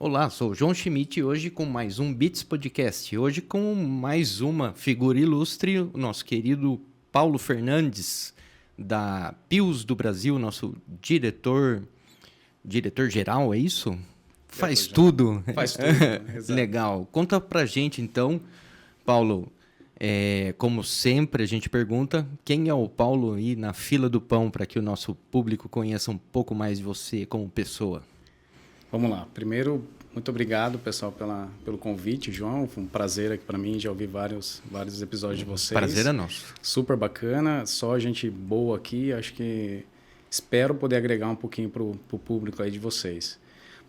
Olá, sou o João Schmidt e hoje com mais um Beats Podcast. Hoje com mais uma figura ilustre, o nosso querido Paulo Fernandes, da Pius do Brasil, nosso diretor-geral, é isso? Faz tudo. Faz tudo, exato. Legal. Conta pra gente então, Paulo, como sempre a gente pergunta, quem é o Paulo aí na fila do pão para que o nosso público conheça um pouco mais de você como pessoa? Vamos lá. Primeiro, muito obrigado, pessoal, pelo convite, João. Foi um prazer aqui para mim, já ouvi vários episódios de vocês. Prazer é nosso. Super bacana, só gente boa aqui. Acho que espero poder agregar um pouquinho para o público aí de vocês.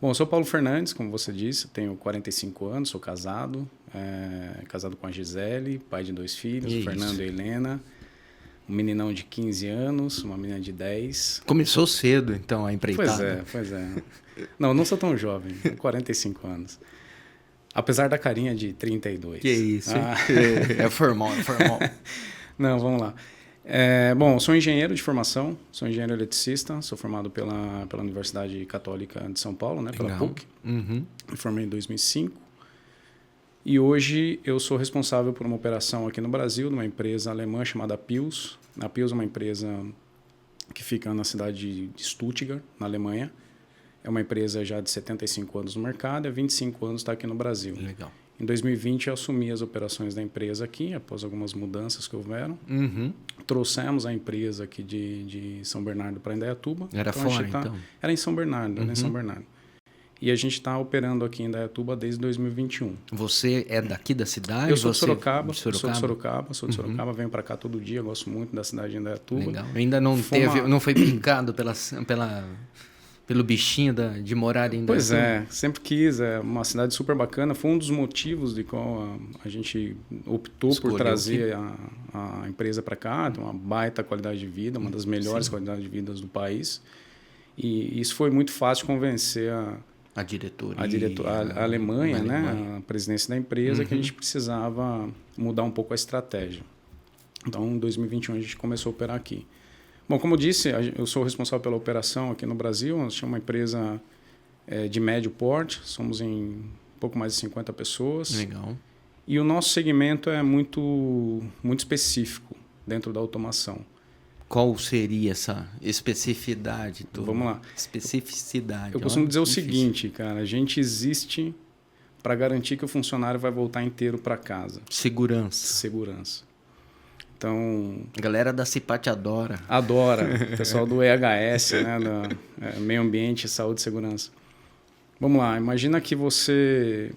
Bom, eu sou Paulo Fernandes, como você disse, tenho 45 anos, sou casado, casado com a Gisele, pai de 2 filhos, o Fernando e a Helena. Um meninão de 15 anos, uma menina de 10. Começou cedo, então, a empreitada. Pois é. Não sou tão jovem, tenho 45 anos. Apesar da carinha de 32. Que isso, é formal. Não, vamos lá. Bom, sou engenheiro de formação, sou engenheiro eletricista, sou formado pela Universidade Católica de São Paulo, né, pela PUC. Uhum. Me formei em 2005. E hoje eu sou responsável por uma operação aqui no Brasil, numa empresa alemã chamada Pius. A Pius é uma empresa que fica na cidade de Stuttgart, na Alemanha. É uma empresa já de 75 anos no mercado e há 25 anos está aqui no Brasil. Legal. Em 2020 eu assumi as operações da empresa aqui, após algumas mudanças que houveram. Uhum. Trouxemos a empresa aqui de São Bernardo para Indaiatuba. Era fora, então? Era em São Bernardo, era em São Bernardo. E a gente está operando aqui em Indaiatuba desde 2021. Você é daqui da cidade? Eu sou de Sorocaba, sou de Sorocaba, venho para cá todo dia, gosto muito da cidade de Indaiatuba. Legal. Ainda não não foi picado pelo bichinho de morar em Indaiatuba? Pois é, sempre quis, é uma cidade super bacana, foi um dos motivos de qual a gente optou por trazer a empresa para cá, tem uma baita qualidade de vida, uma das melhores qualidades de vida do país. E isso foi muito fácil convencer a diretoria, a Alemanha, né, a presidência da empresa, que a gente precisava mudar um pouco a estratégia. Então, em 2021, a gente começou a operar aqui. Bom, como eu disse, eu sou responsável pela operação aqui no Brasil. Nós somos uma empresa de médio porte, somos em um pouco mais de 50 pessoas. Legal. E o nosso segmento é muito específico dentro da automação. Qual seria essa especificidade? Vamos lá. Especificidade. Eu costumo dizer o seguinte, cara, a gente existe para garantir que o funcionário vai voltar inteiro para casa. Segurança. Então, a galera da CIPAT adora. O pessoal do EHS, né, do Meio Ambiente, Saúde e Segurança. Vamos lá, imagina que você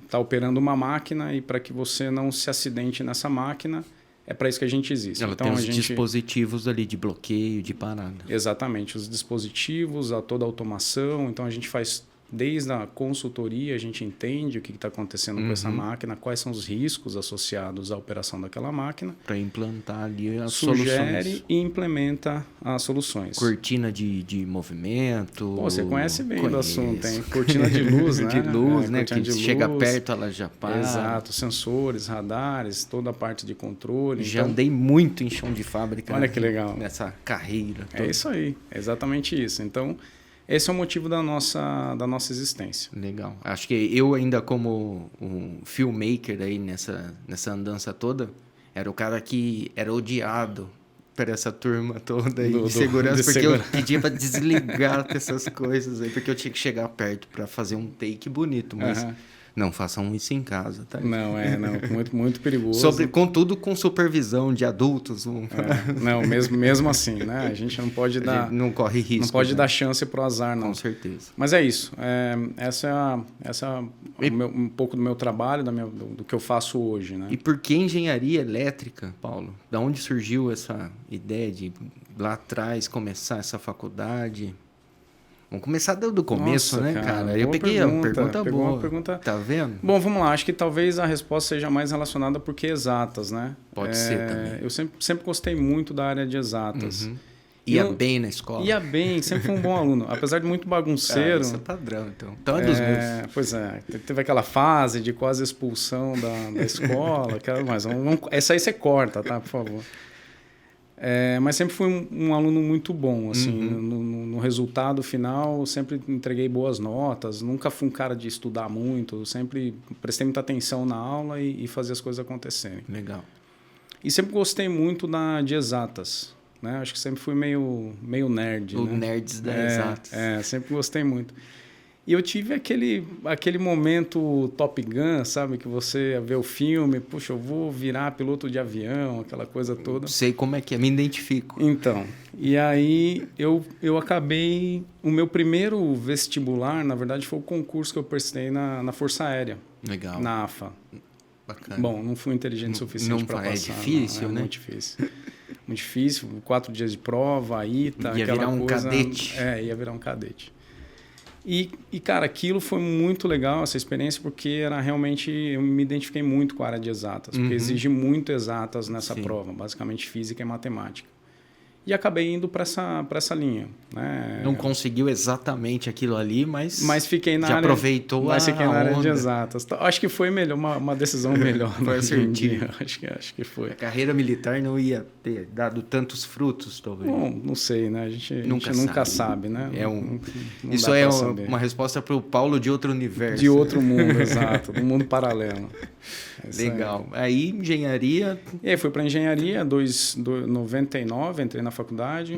está operando uma máquina e para que você não se acidente nessa máquina, é para isso que a gente existe. Ela tem os dispositivos ali de bloqueio, de parada. Exatamente, os dispositivos, toda a automação. Então, a gente faz desde a consultoria, a gente entende o que está acontecendo com essa máquina, quais são os riscos associados à operação daquela máquina. Para implantar ali as sugere soluções. E implementa as soluções. Cortina de movimento. Pô, você conhece bem do assunto, hein? Cortina de luz, né? De luz, né? Que chega perto, ela já para. Exato, sensores, radares, toda a parte de controle. Já andei muito em chão de fábrica. Olha que legal. Nessa carreira. É isso aí, é exatamente isso. Então, esse é o motivo da nossa existência. Legal. Acho que eu ainda como um filmmaker aí nessa andança toda, era o cara que era odiado por essa turma toda aí de segurança, porque eu pedia para desligar essas coisas aí, porque eu tinha que chegar perto para fazer um take bonito, mas não façam isso em casa, tá? Não, muito, muito perigoso. Contudo, com supervisão de adultos. Não, mesmo assim, né? A gente não pode dar... Não corre risco. Não pode dar chance pro azar, não. Com certeza. Mas é isso. Essa é um pouco do meu trabalho, do que eu faço hoje, né? E por que engenharia elétrica, Paulo? Da onde surgiu essa ideia de, lá atrás, começar essa faculdade? Vamos começar do começo. Nossa, né, cara? Eu peguei uma pergunta boa. Uma pergunta... Tá vendo? Bom, vamos lá. Acho que talvez a resposta seja mais relacionada porque exatas, né? Pode ser também. Eu sempre gostei muito da área de exatas. Uhum. Ia bem na escola? Ia bem, sempre fui um bom aluno. Apesar de muito bagunceiro... Isso é padrão, então. Então é dos meus. Pois é. Teve aquela fase de quase expulsão da escola. Mas essa aí você corta, tá? Por favor. Mas sempre fui um aluno muito bom, assim, no resultado final, sempre entreguei boas notas, nunca fui um cara de estudar muito, sempre prestei muita atenção na aula e fazia as coisas acontecerem. Legal. E sempre gostei muito de exatas, né? Acho que sempre fui meio nerd, O né? nerds da exatas. Sempre gostei muito. E eu tive aquele momento Top Gun, sabe? Que você vê o filme, puxa, eu vou virar piloto de avião, aquela coisa toda. Sei como é que é, me identifico. Então, e aí eu acabei... O meu primeiro vestibular, na verdade, foi o concurso que eu prestei na Força Aérea. Legal. Na AFA. Bacana. Bom, não fui inteligente o suficiente para passar. É difícil, né? Muito difícil. Muito difícil, 4 dias de prova, ITA, ia aquela virar um coisa... cadete. Ia virar um cadete. E, cara, aquilo foi muito legal, essa experiência, porque era realmente... Eu me identifiquei muito com a área de exatas, porque exige muito exatas nessa prova, basicamente física e matemática. E acabei indo para essa linha, né? Não conseguiu exatamente aquilo ali, mas fiquei na já área, aproveitou mas fiquei na área de onda. exatas. Acho que foi melhor, uma decisão melhor. Foi assertivo. Acho que foi. A carreira militar não ia ter dado tantos frutos, talvez. Bom, não sei, né? A gente nunca sabe, né? Não isso é uma resposta para o Paulo de outro universo. De outro mundo, exato. Do mundo paralelo. Legal. Aí, engenharia... E aí, fui para engenharia, 99, entrei na faculdade.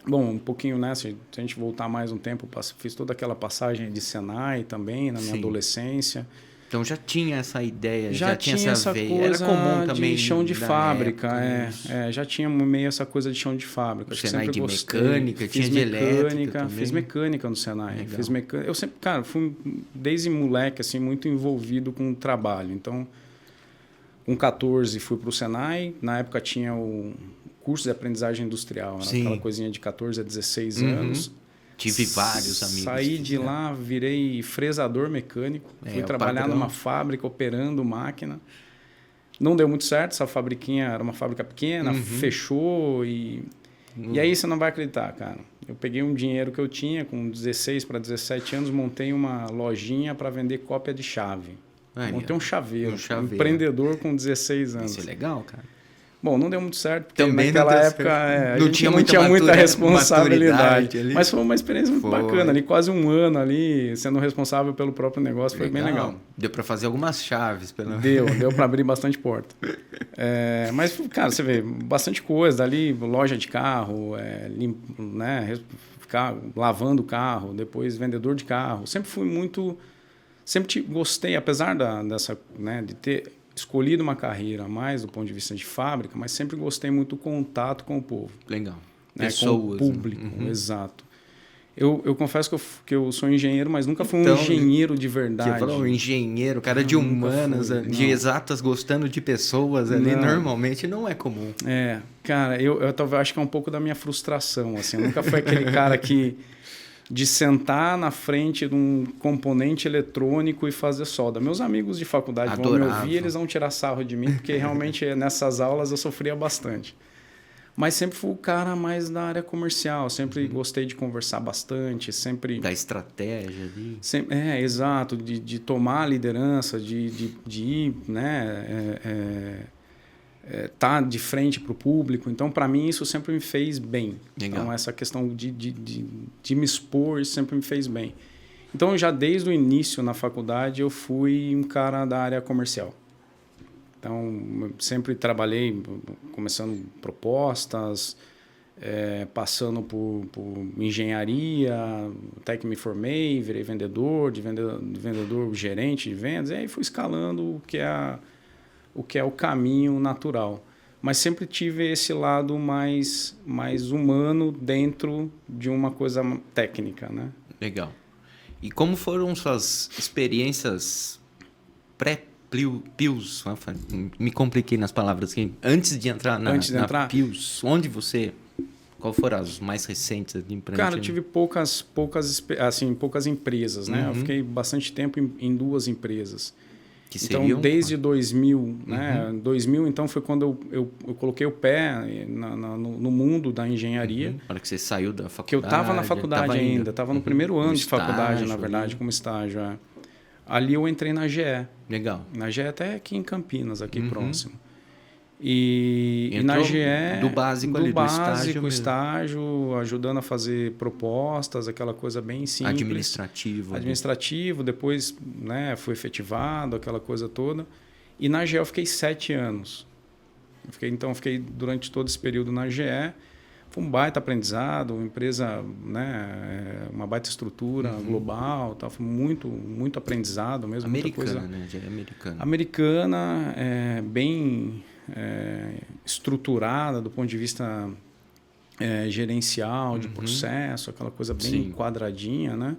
Bom, um pouquinho nessa, se a gente voltar mais um tempo, fiz toda aquela passagem de Senai também, na minha adolescência. Então já tinha essa ideia, já tinha essa veia. coisa. Era comum também de chão de fábrica, época, já tinha meio essa coisa de chão de fábrica. O Senai de mecânica, tinha de elétrica. Fiz mecânica no Senai. Fiz mecânica. Eu sempre, cara, fui desde moleque assim muito envolvido com o trabalho. Então, com 14 fui para o Senai. Na época tinha o curso de aprendizagem industrial, era aquela coisinha de 14 a 16 anos. Tive vários amigos. Saí de lá, virei fresador mecânico. Fui trabalhar numa fábrica, operando máquina. Não deu muito certo, essa fabriquinha era uma fábrica pequena, fechou e aí você não vai acreditar, cara. Eu peguei um dinheiro que eu tinha, com 16 para 17 anos, montei uma lojinha para vender cópia de chave. Montei um chaveiro. Empreendedor com 16 anos. Isso é legal, cara. Bom, não deu muito certo, porque também naquela época não tinha muita responsabilidade. Mas foi uma experiência muito bacana. Ali, quase um ano ali, sendo responsável pelo próprio negócio, foi bem legal. Deu para fazer algumas chaves. Deu para abrir bastante porta. Mas, cara, você vê, bastante coisa. Dali, loja de carro, ficar lavando o carro, depois vendedor de carro. Sempre fui muito... Sempre gostei, apesar de ter... escolhido uma carreira mais do ponto de vista de fábrica, mas sempre gostei muito do contato com o povo. Legal. Pessoas. Com o público, exato. Eu confesso que eu sou engenheiro, mas nunca fui um engenheiro de verdade. Você falou engenheiro, cara de humanas, de exatas, gostando de pessoas ali, normalmente não é comum. Cara, eu talvez acho que é um pouco da minha frustração. Assim, eu nunca fui aquele cara de sentar na frente de um componente eletrônico e fazer solda. Meus amigos de faculdade vão me ouvir, eles vão tirar sarro de mim, porque realmente nessas aulas eu sofria bastante. Mas sempre fui o cara mais da área comercial, sempre gostei de conversar bastante, sempre... Da estratégia ali. Exato, de tomar a liderança, de ir, tá de frente para o público. Então, para mim, isso sempre me fez bem. Legal. Então, essa questão de me expor, isso sempre me fez bem. Então, já desde o início na faculdade, eu fui um cara da área comercial. Então, sempre trabalhei, começando propostas, passando por engenharia, até que me formei, virei vendedor, de vendedor gerente de vendas, e aí fui escalando o que é o caminho natural. Mas sempre tive esse lado mais humano dentro de uma coisa técnica, né? Legal. E como foram suas experiências pré-PIUS? Me compliquei nas palavras aqui. Antes de entrar na PIUS, qual foram as mais recentes? Cara, eu tive poucas empresas, né? Eu fiquei bastante tempo em 2 empresas. Então, desde 2000, né? 2000, então, foi quando eu coloquei o pé no mundo da engenharia. Na hora que você saiu da faculdade. Que eu estava na faculdade ainda, estava no primeiro ano de faculdade, na verdade, como estágio. Ali eu entrei na GE. Legal. Na GE até aqui em Campinas, aqui próximo. E na GE, do básico ali, do estágio, ajudando a fazer propostas, aquela coisa bem simples. Administrativo, depois, né, fui efetivado, aquela coisa toda. E na GE eu fiquei 7 anos. Fiquei durante todo esse período na GE. Foi um baita aprendizado, uma empresa, né, uma baita estrutura global, tá? Foi muito, muito aprendizado mesmo. Americana, né? GE americana. Americana, bem estruturada do ponto de vista gerencial, de processo, aquela coisa bem quadradinha, né?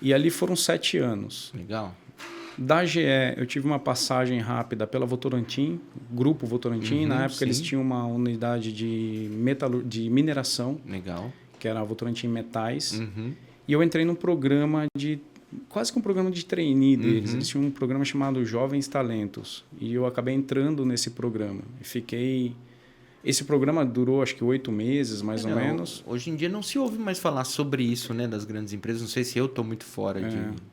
E ali foram 7 anos. Legal. Da GE, eu tive uma passagem rápida pela Votorantim, Grupo Votorantim. Na época, eles tinham uma unidade de mineração. Legal. Que era a Votorantim Metais. E eu entrei num programa quase que um programa de trainee deles. Eles tinham um programa chamado Jovens Talentos. E eu acabei entrando nesse programa. Esse programa durou, acho que 8 meses, mais ou menos. Hoje em dia não se ouve mais falar sobre isso, né, das grandes empresas. Não sei se eu estou muito fora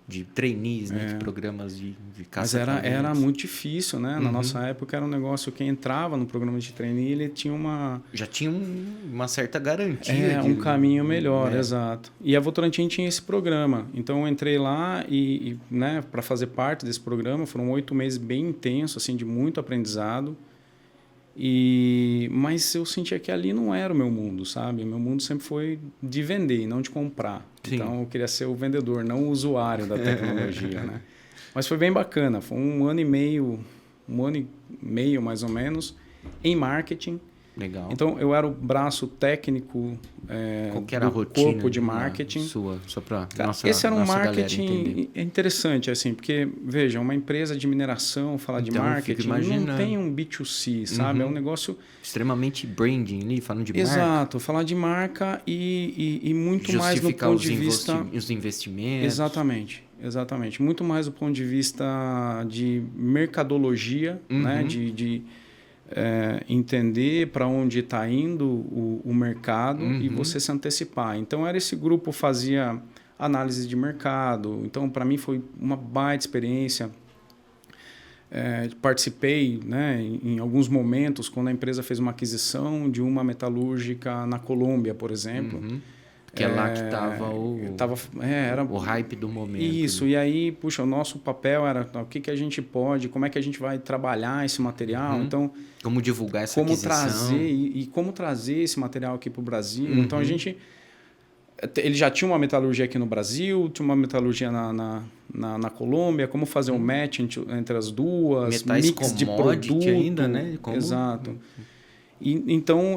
de trainees, né, de programas de caça. Mas era muito difícil, né? Na nossa época era um negócio, quem entrava no programa de trainee, ele tinha já tinha uma certa garantia. Um caminho melhor, exato. E a Votorantim tinha esse programa. Então eu entrei lá né, para fazer parte desse programa. Foram 8 meses bem intensos, assim, de muito aprendizado. Mas eu sentia que ali não era o meu mundo, sabe? Meu mundo sempre foi de vender e não de comprar. Sim. Então eu queria ser o vendedor, não o usuário da tecnologia, né? Mas foi bem bacana. Foi um ano e meio mais ou menos, em marketing. Legal. Então eu era o braço técnico do corpo de marketing. Só para esse era um marketing interessante, assim, porque veja, uma empresa de mineração falar de marketing não tem um B2C, sabe? É um negócio extremamente branding ali, falando de marca. Exato, falar de marca e muito mais do ponto de vista os investimentos. Exatamente, muito mais do ponto de vista de mercadologia, né? De entender para onde está indo o mercado e você se antecipar. Então, esse grupo fazia análise de mercado. Então, para mim, foi uma baita experiência. Participei, né, em alguns momentos, quando a empresa fez uma aquisição de uma metalúrgica na Colômbia, por exemplo. Que é lá que estava o hype do momento. Isso, né? E aí, puxa, o nosso papel era o que a gente pode, como é que a gente vai trabalhar esse material. Então, como divulgar essa aquisição. Como trazer esse material aqui para o Brasil. Então, ele já tinha uma metalurgia aqui no Brasil, tinha uma metalurgia na Colômbia, como fazer um match entre as duas, metais mix de produto. ainda, né? Exato. Então,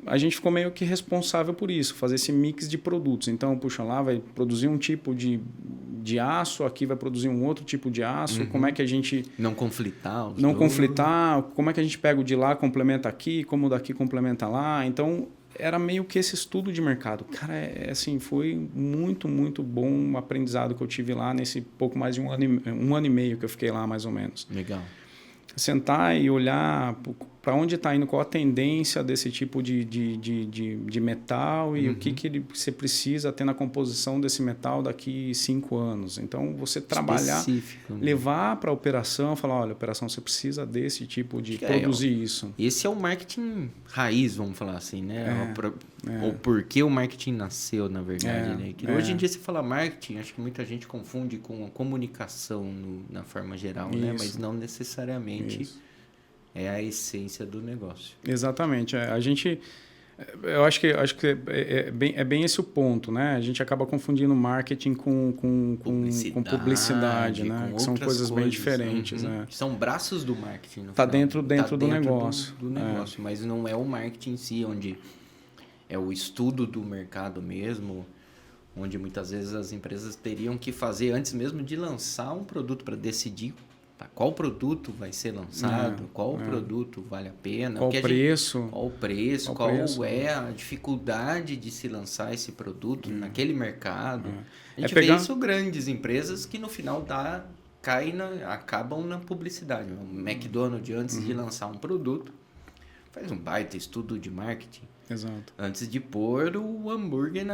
a gente ficou meio que responsável por isso, fazer esse mix de produtos. Então, puxa, lá vai produzir um tipo de aço, aqui vai produzir um outro tipo de aço. Como é que a gente... Não conflitar. Como é que a gente pega o de lá, complementa aqui, como o daqui complementa lá. Então, era meio que esse estudo de mercado. Cara, assim, foi muito, muito bom o aprendizado que eu tive lá nesse pouco mais de um ano e meio que eu fiquei lá, mais ou menos. Legal. Sentar e olhar para onde está indo, qual a tendência desse tipo de metal e o que você precisa ter na composição desse metal daqui 5 anos. Então, você trabalhar, levar para a operação, falar, olha, operação, você precisa desse tipo de produzir isso. Esse é o marketing raiz, vamos falar assim, né? Ou por que o marketing nasceu, na verdade. Né? Que hoje em dia, se fala marketing, acho que muita gente confunde com a comunicação na forma geral, né? Mas não necessariamente... Isso. É a essência do negócio. Exatamente. Eu acho que é bem esse o ponto, né? A gente acaba confundindo marketing com publicidade, né? Com que são coisas bem diferentes. Né? São braços do marketing. Está dentro do negócio. Do negócio, mas não é o marketing em si, onde é o estudo do mercado mesmo, onde muitas vezes as empresas teriam que fazer antes mesmo de lançar um produto para decidir qual produto vai ser lançado, qual produto vale a pena. Qual o preço. Qual é a dificuldade de se lançar esse produto naquele mercado. A gente vê isso grandes empresas que no final acabam na publicidade. O McDonald's, antes de lançar um produto, faz um baita estudo de marketing. Exato. Antes de pôr o hambúrguer,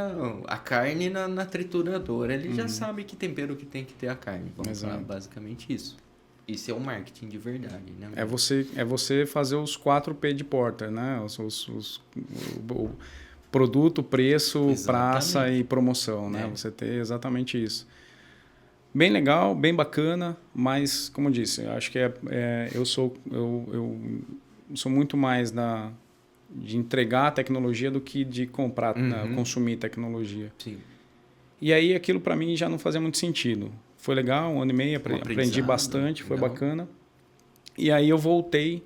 a carne na trituradora, ele já sabe que tempero que tem que ter a carne. Vamos falar basicamente isso. Isso é o marketing de verdade, né? É você fazer os 4P de Porter, né? O produto, preço, praça e promoção, né? Você ter exatamente isso. Bem legal, bem bacana, mas, como eu disse, eu acho que eu sou muito mais de entregar a tecnologia do que de comprar, consumir tecnologia. Sim. E aí aquilo para mim já não fazia muito sentido. Foi legal, 1 ano e meio, aprendi bastante, foi bacana. E aí eu voltei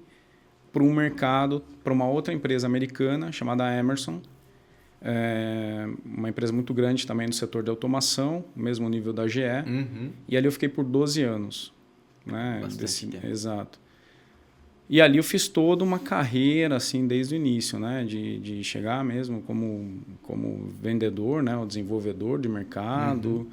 para um mercado, para uma outra empresa americana chamada Emerson, uma empresa muito grande também no setor de automação, mesmo nível da GE. E ali eu fiquei por 12 anos. Né? Exato. E ali eu fiz toda uma carreira assim desde o início, né? De chegar mesmo como vendedor, né? O desenvolvedor de mercado.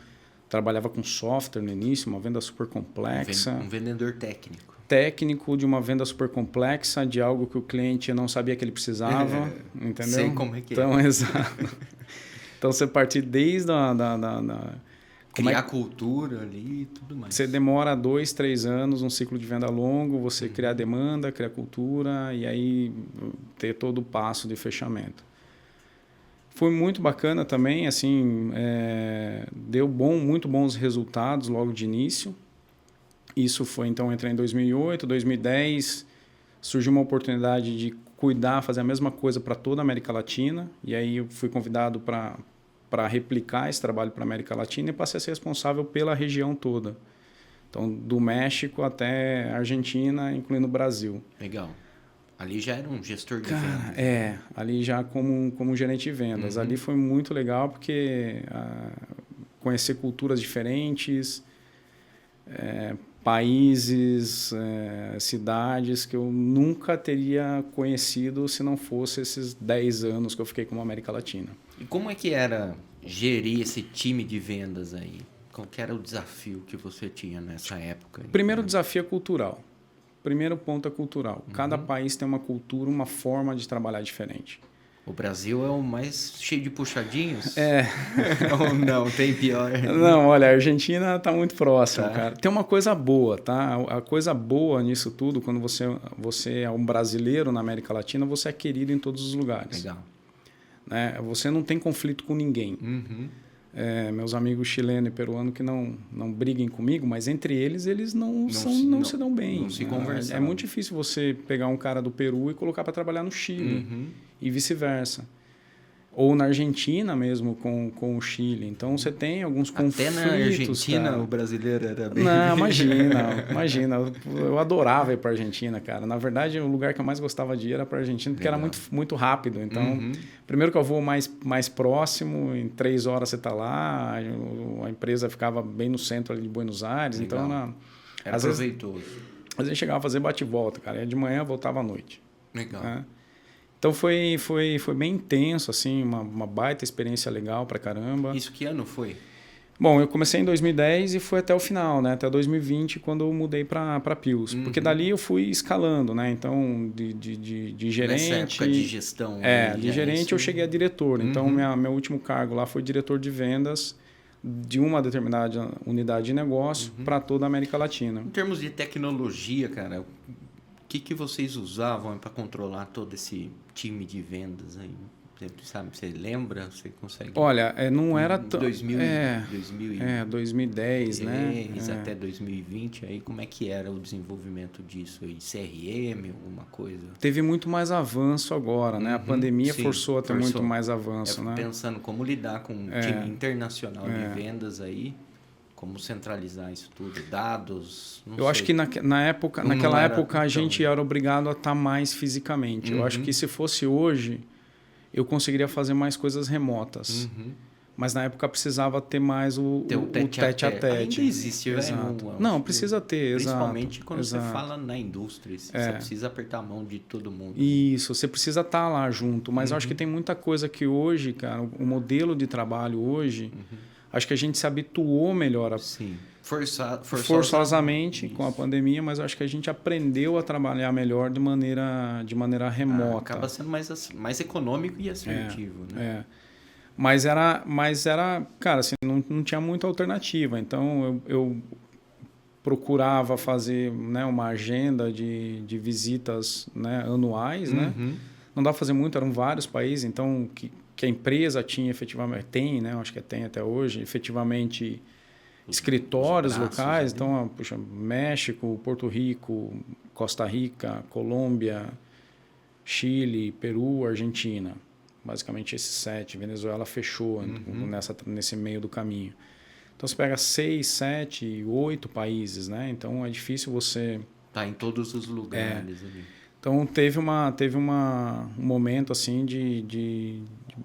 Trabalhava com software no início, uma venda super complexa. Um vendedor técnico. Técnico de uma venda super complexa, de algo que o cliente não sabia que ele precisava, entendeu? Sei como é que então, exato. Então, você partir desde criar cultura ali e tudo mais. Você demora 2, 3 anos, um ciclo de venda longo, você criar demanda, criar cultura e aí ter todo o passo de fechamento. Foi muito bacana também, assim, deu muito bons resultados logo de início. Isso foi, então, entrei em 2008, 2010, surgiu uma oportunidade de fazer a mesma coisa para toda a América Latina, e aí eu fui convidado para replicar esse trabalho para a América Latina e passei a ser responsável pela região toda. Então, do México até a Argentina, incluindo o Brasil. Legal. Ali já era um gestor de vendas. Ali já como gerente de vendas. Ali foi muito legal porque conhecer culturas diferentes, países, cidades que eu nunca teria conhecido se não fosse esses 10 anos que eu fiquei com a América Latina. E como é que era gerir esse time de vendas aí? Qual que era o desafio que você tinha nessa época? Primeiro desafio é cultural. Primeiro ponto é cultural. Cada país tem uma cultura, uma forma de trabalhar diferente. O Brasil é o mais cheio de puxadinhos? Ou não, tem pior? Não, olha, a Argentina está muito próxima, cara. Tem uma coisa boa, tá? A coisa boa nisso tudo, quando você é um brasileiro na América Latina, você é querido em todos os lugares. Legal. Né? Você não tem conflito com ninguém. Meus amigos chilenos e peruanos que não briguem comigo, mas entre eles não se dão bem. Não se conversam. É muito difícil você pegar um cara do Peru e colocar para trabalhar no Chile e vice-versa. Ou na Argentina mesmo com o Chile. Então você tem alguns conflitos. Até na Argentina, cara, o brasileiro era bem... Não, imagina. Eu adorava ir para a Argentina, cara. Na verdade, o lugar que eu mais gostava de ir era para a Argentina, porque era muito, muito rápido. Então, primeiro que eu vou mais próximo, em 3 horas você está lá, a empresa ficava bem no centro ali de Buenos Aires. Legal. Então, era proveitoso. Às vezes chegava a fazer bate-volta, cara. E de manhã voltava à noite. Legal. Então foi bem intenso, assim, uma baita experiência legal pra caramba. Isso que ano foi? Bom, eu comecei em 2010 e fui até o final, né? Até 2020, quando eu mudei para Pius. Porque dali eu fui escalando, né? Então, de gerente... Nessa época de gestão. De gerente eu cheguei a diretor. Então, meu último cargo lá foi diretor de vendas de uma determinada unidade de negócio para toda a América Latina. Em termos de tecnologia, cara... O que vocês usavam para controlar todo esse time de vendas aí? Você lembra? Você consegue? Olha, não era tão... 2010, né? Até 2020, aí como é que era o desenvolvimento disso aí? CRM, alguma coisa? Teve muito mais avanço agora, né? A pandemia forçou a ter muito mais avanço, né? Pensando como lidar com um time internacional de vendas aí... Como centralizar isso tudo? Dados? Eu acho que naquela época a gente era obrigado a estar mais fisicamente. Eu acho que se fosse hoje, eu conseguiria fazer mais coisas remotas. Mas na época precisava ter mais o tete a tete. Ainda existe, Não, precisa ter, principalmente quando você fala na indústria. Você precisa apertar a mão de todo mundo. Isso, você precisa estar lá junto. Mas eu acho que tem muita coisa que hoje, cara, o modelo de trabalho hoje... Acho que a gente se habituou melhor forçosamente com a pandemia, mas acho que a gente aprendeu a trabalhar melhor de maneira remota. Acaba sendo mais econômico e assertivo, né? Mas era, cara, assim, não tinha muita alternativa. Então, eu procurava fazer, né, uma agenda de visitas, né, anuais, né? Não dá para fazer muito, eram vários países, então que a empresa tinha efetivamente, tem, né, acho que tem até hoje, efetivamente escritórios locais, então, puxa, México, Porto Rico, Costa Rica, Colômbia, Chile, Peru, Argentina. Basicamente esses 7. Venezuela fechou nesse meio do caminho. Então você pega 6, 7, 8 países, né? Então é difícil você... Tá em todos os lugares ali. Então teve um momento assim de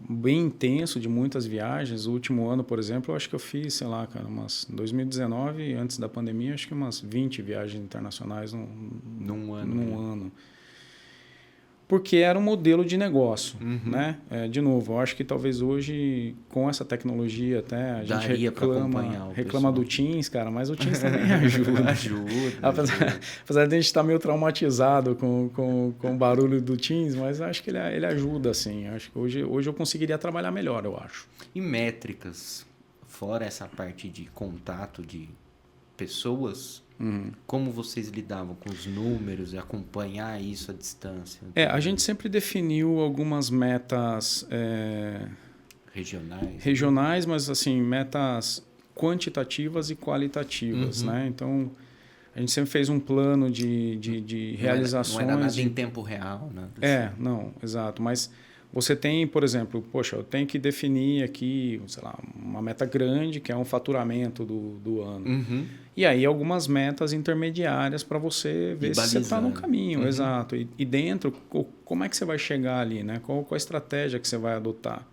bem intenso, de muitas viagens. O último ano, por exemplo, eu acho que eu fiz, sei lá, cara, em 2019, antes da pandemia, acho que umas 20 viagens internacionais num ano. Porque era um modelo de negócio, né? De novo, eu acho que talvez hoje, com essa tecnologia até, a gente reclama do Teams, cara, mas o Teams também ajuda. Apesar de a gente estar meio traumatizado com o barulho do Teams, mas acho que ele ajuda, assim. Acho que hoje eu conseguiria trabalhar melhor, eu acho. E métricas, fora essa parte de contato de pessoas... Como vocês lidavam com os números e acompanhar isso à distância? A gente sempre definiu algumas metas regionais, mas assim, metas quantitativas e qualitativas, né? Então, a gente sempre fez um plano de realizações. Não era nada em tempo real, né? Não, exato. Mas você tem, por exemplo, eu tenho que definir aqui, sei lá, uma meta grande, que é um faturamento do ano. E aí algumas metas intermediárias para você ver se você está no caminho, exato. E dentro, como é que você vai chegar ali, né? Qual a estratégia que você vai adotar?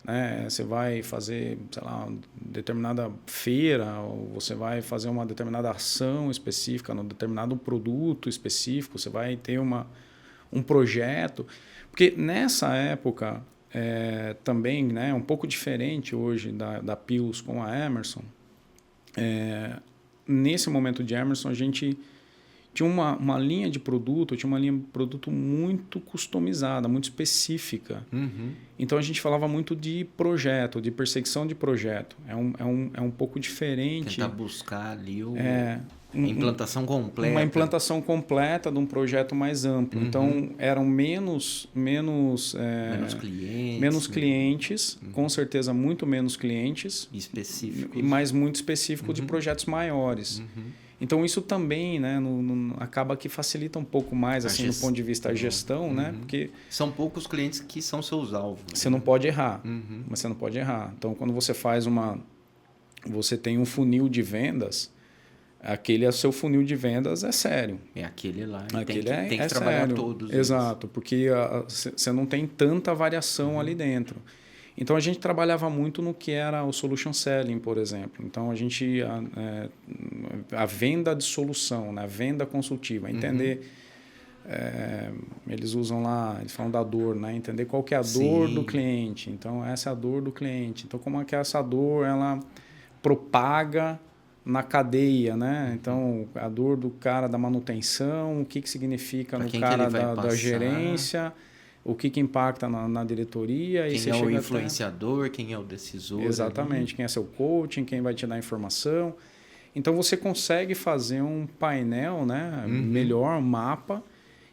Né? Você vai fazer, sei lá, uma determinada feira, ou você vai fazer uma determinada ação específica, num determinado produto específico, você vai ter um projeto... Porque nessa época, também, né, um pouco diferente hoje da Pius com a Emerson, nesse momento de Emerson, a gente tinha uma linha de produto, muito customizada, muito específica. Então, a gente falava muito de projeto, de perseguição de projeto. É um pouco diferente. Tentar buscar ali implantação completa. Uma implantação completa de um projeto mais amplo. Então, eram menos clientes, com certeza muito menos clientes. Específicos. Mas muito específico de projetos maiores. Então, isso também, né, acaba que facilita um pouco mais, assim, do ponto de vista da gestão, né? Porque são poucos clientes que são seus alvos. Você não pode errar, mas você não pode errar. Então, quando você você tem um funil de vendas, aquele é o seu funil de vendas, é sério. É aquele lá. Tem que trabalhar sério. todos. Exato, porque você não tem tanta variação ali dentro. Então, a gente trabalhava muito no que era o solution selling, por exemplo. Então, a venda de solução, né? A venda consultiva, entender... eles usam lá, eles falam da dor, né? Entender qual que é a dor do cliente. Então, essa é a dor do cliente. Então, como é que essa dor ela propaga na cadeia, né? Então, a dor do cara da manutenção, o que significa no cara da gerência... O que impacta na diretoria. Quem é o influenciador, quem é o decisor. Exatamente, quem é seu coaching, quem vai te dar informação. Então, você consegue fazer um painel, né, melhor, um mapa,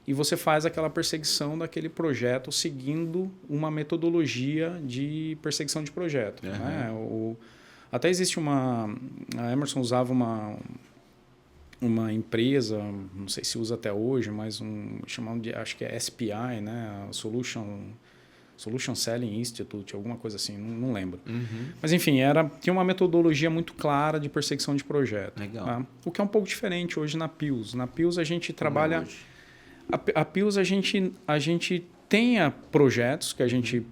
e você faz aquela perseguição daquele projeto seguindo uma metodologia de perseguição de projeto. Né? Até existe a Emerson usava uma empresa, não sei se usa até hoje, mas chamado de, acho que é SPI, né? Solution Selling Institute, alguma coisa assim, não lembro. Mas enfim, tinha uma metodologia muito clara de perseguição de projeto. Legal. Tá? O que é um pouco diferente hoje na Pius. Na Pius a gente trabalha... A Pius a gente tem projetos que a gente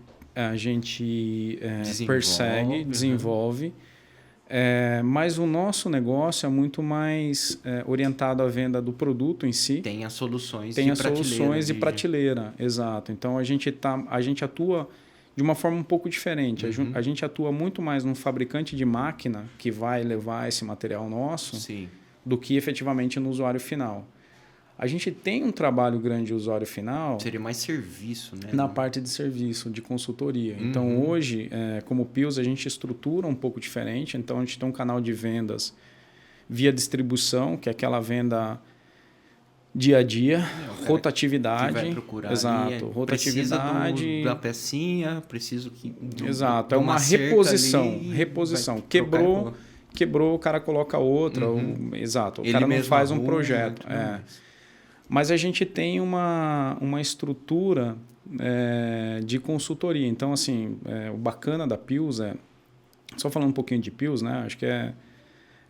persegue, desenvolve. Mas o nosso negócio é muito mais orientado à venda do produto em si. Tem as soluções de prateleira, exato. Então, a gente atua de uma forma um pouco diferente. A gente atua muito mais num fabricante de máquina que vai levar esse material nosso do que efetivamente no usuário final. A gente tem um trabalho grande de usuário final... Seria mais serviço, né? Na parte de serviço, de consultoria. Então, hoje, como Pius, a gente estrutura um pouco diferente. Então, a gente tem um canal de vendas via distribuição, que é aquela venda dia a dia, rotatividade. Que vai procurar exato, rotatividade. Precisa da pecinha, preciso que. Exato, é uma reposição. Quebrou, o cara coloca outra. Exato, o cara não faz um projeto. Mas a gente tem uma estrutura de consultoria. Então, assim, o bacana da Pius só falando um pouquinho de Pius, né? Acho que é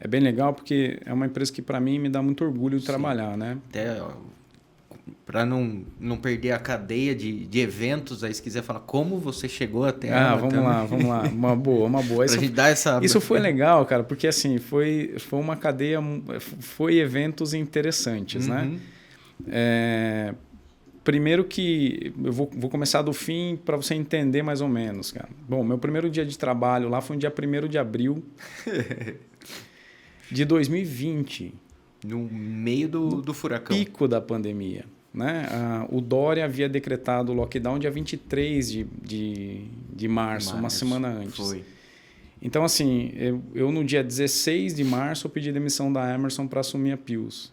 bem legal porque é uma empresa que, para mim, me dá muito orgulho de trabalhar, né? Até para não perder a cadeia de eventos, aí se quiser falar como você chegou até ela. Vamos lá. Uma boa. Pra gente dar essa... Isso foi legal, cara, porque assim, foi uma cadeia, foi eventos interessantes, né? Primeiro que eu vou começar do fim para você entender mais ou menos, cara. Bom, meu primeiro dia de trabalho lá foi no dia 1º de abril de 2020. No meio do furacão. Pico da pandemia, né? O Dória havia decretado o lockdown dia 23 de março, uma semana antes. Foi. Então, assim, eu no dia 16 de março eu pedi demissão da Emerson para assumir a Pius.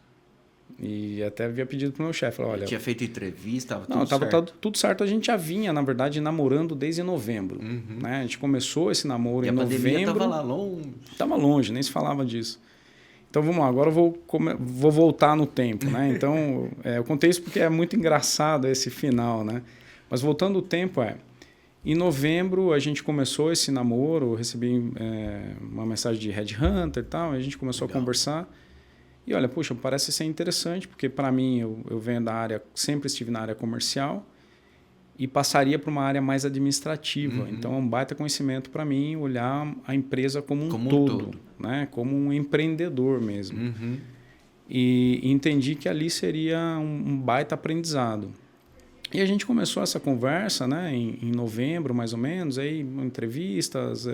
E até havia pedido pro meu chefe, olha... Tinha feito entrevista, estava tudo certo. A gente já vinha, na verdade, namorando desde novembro. Né? A gente começou esse namoro em novembro. E a pandemia estava lá longe. Estava longe, nem se falava disso. Então, vamos lá. Agora eu vou voltar no tempo, né? Então, eu contei isso porque é muito engraçado esse final, né? Mas voltando o tempo, em novembro a gente começou esse namoro, eu recebi uma mensagem de headhunter e tal, a gente começou a conversar. E olha, puxa, parece ser interessante, porque para mim eu venho da área, sempre estive na área comercial e passaria para uma área mais administrativa. Então é um baita conhecimento para mim olhar a empresa como um todo, né? Como um empreendedor mesmo. E entendi que ali seria um baita aprendizado. E a gente começou essa conversa, né, em novembro, mais ou menos, aí entrevistas,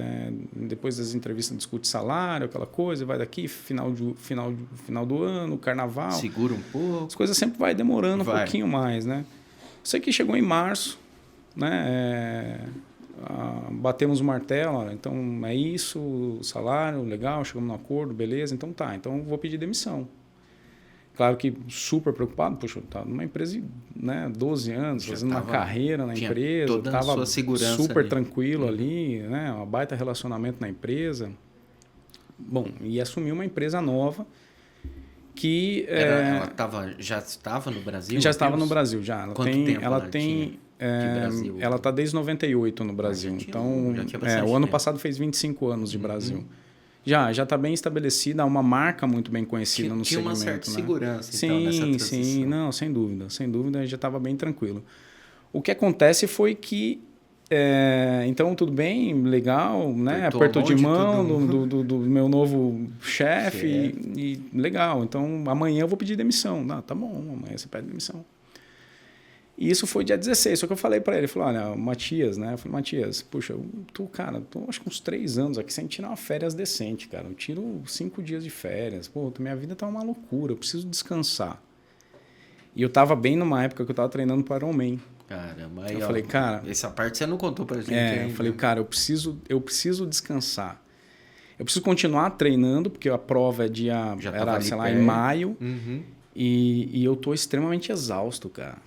depois das entrevistas discute salário, aquela coisa, vai daqui, final do ano, carnaval. Segura um pouco. As coisas sempre vai demorando um pouquinho mais, né? Isso aqui chegou em março, né, batemos o martelo, olha, então é isso, o salário, legal, chegamos no acordo, beleza, então tá, então vou pedir demissão. Claro que super preocupado, poxa, eu estava numa empresa, né, 12 anos, fazendo uma carreira na empresa, estava super ali, tranquilo ali, né, uma baita relacionamento na empresa. Bom, e assumi uma empresa nova que... já estava no Brasil? Já estava no Brasil, já. Quanto tempo ela tem? Ela está desde 98 no Brasil. Então, o ano passado fez 25 anos de Brasil. Já está bem estabelecida, uma marca muito bem conhecida no segmento. Tinha uma certa segurança, então, nessa transição. Sim, não, sem dúvida, já estava bem tranquilo. O que acontece foi que, então, tudo bem, legal, né? Apertou de mão do meu novo chefe e legal, então amanhã eu vou pedir demissão. Tá bom, amanhã você pede demissão. E isso foi dia 16, só que eu falei para ele, falou, olha, Matias, né? Eu falei, Matias, puxa, eu tô acho que uns 3 anos aqui sem tirar uma férias decente, cara. Eu tiro 5 dias de férias. Pô, minha vida tá uma loucura, eu preciso descansar. E eu tava bem numa época que eu tava treinando para Ironman. Caramba, aí, eu falei, cara... Essa parte você não contou pra gente ainda. Eu falei, cara, eu preciso descansar. Eu preciso continuar treinando, porque a prova era, sei lá, em maio. E eu tô extremamente exausto, cara.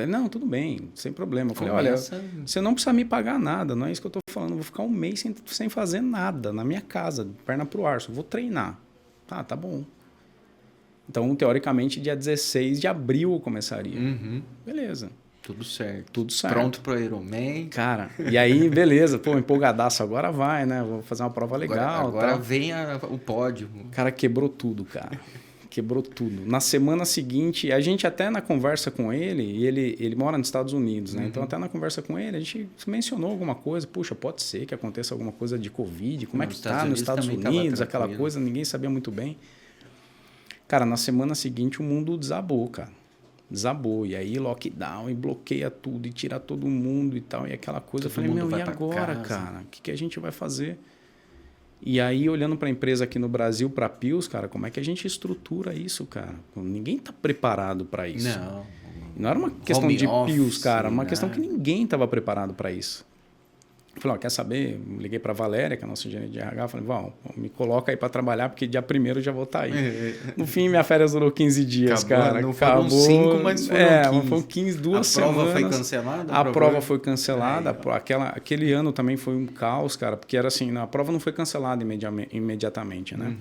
Não, tudo bem, sem problema. Eu falei, olha, você não precisa me pagar nada, não é isso que eu estou falando. Eu vou ficar um mês sem fazer nada na minha casa, perna pro ar, só vou treinar. Tá bom. Então, teoricamente, dia 16 de abril eu começaria. Beleza. Tudo certo. Pronto pro Ironman. Cara, e aí, beleza, pô, empolgadaço, agora vai, né? Vou fazer uma prova legal. Agora vem o pódio. O cara quebrou tudo, cara. Quebrou tudo. Na semana seguinte, a gente até na conversa com ele, e ele mora nos Estados Unidos, né? Então, até na conversa com ele, a gente mencionou alguma coisa. Puxa, pode ser que aconteça alguma coisa de Covid. Como é que está nos Estados Unidos? Aquela coisa, ninguém sabia muito bem. Cara, na semana seguinte, o mundo desabou, cara. Desabou. E aí, lockdown, e bloqueia tudo, e tira todo mundo e tal. E aquela coisa. Eu falei, e agora, cara? O que a gente vai fazer? E aí, olhando para a empresa aqui no Brasil, para a Pius, cara, como é que a gente estrutura isso, cara? Ninguém está preparado para isso. Não era uma questão de Pius, cara, uma questão que ninguém estava preparado para isso. Falei, quer saber? Liguei para a Valéria, que é a nossa gerente de RH, falei, me coloca aí para trabalhar, porque dia 1º eu já vou estar aí. No fim, minha férias durou 15 dias, cara. Não foram 5, mas foram 15. Foram 15, 2 semanas. A prova foi cancelada? A prova foi cancelada. Aquele ano também foi um caos, cara, porque era assim, a prova não foi cancelada imediatamente, né?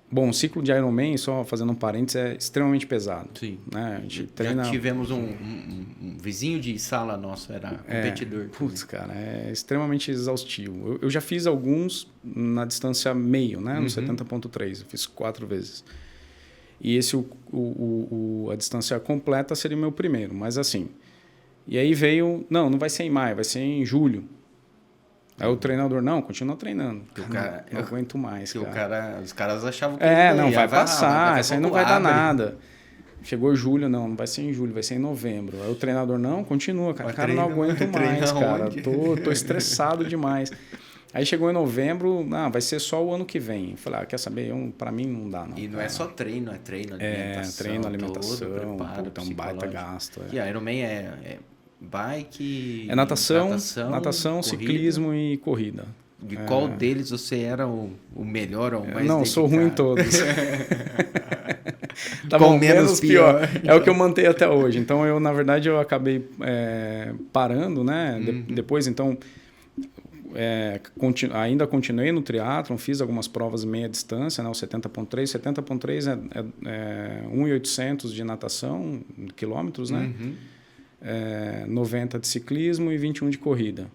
Bom, o ciclo de Ironman, só fazendo um parênteses, é extremamente pesado. Sim. Né? A gente treina... Já tivemos um vizinho de sala nosso, era competidor. Putz, cara, é extremamente exaustivo. Eu já fiz alguns na distância meio, né? No 70.3, eu fiz 4 vezes. E a distância completa seria o meu primeiro, mas assim... E aí veio... Não vai ser em maio, vai ser em julho. Aí o treinador, continua treinando. Não aguento mais, cara. Os caras achavam que não vai passar, isso aí não vai dar nada. Chegou julho, não vai ser em julho, vai ser em novembro. Aí o treinador, continua, cara. Cara, não aguento mais, cara. Tô estressado demais. Aí chegou em novembro, vai ser só o ano que vem. Eu falei, quer saber? Pra mim não dá, não. E não é só treino, é treino, alimentação. Treino, alimentação, preparo, é um baita gasto. E a Ironman é bike... É natação, ciclismo e corrida. De qual deles você era o melhor ou o mais dedicado? Sou ruim em todos. Tá bom, menos pior. É o que eu mantenho até hoje. Então, na verdade, eu acabei parando, né? Depois, então, ainda continuei no triatlon, fiz algumas provas meia distância, né? O 70.3. 70.3 é 1.800 de natação, quilômetros, né? 90 de ciclismo e 21 de corrida.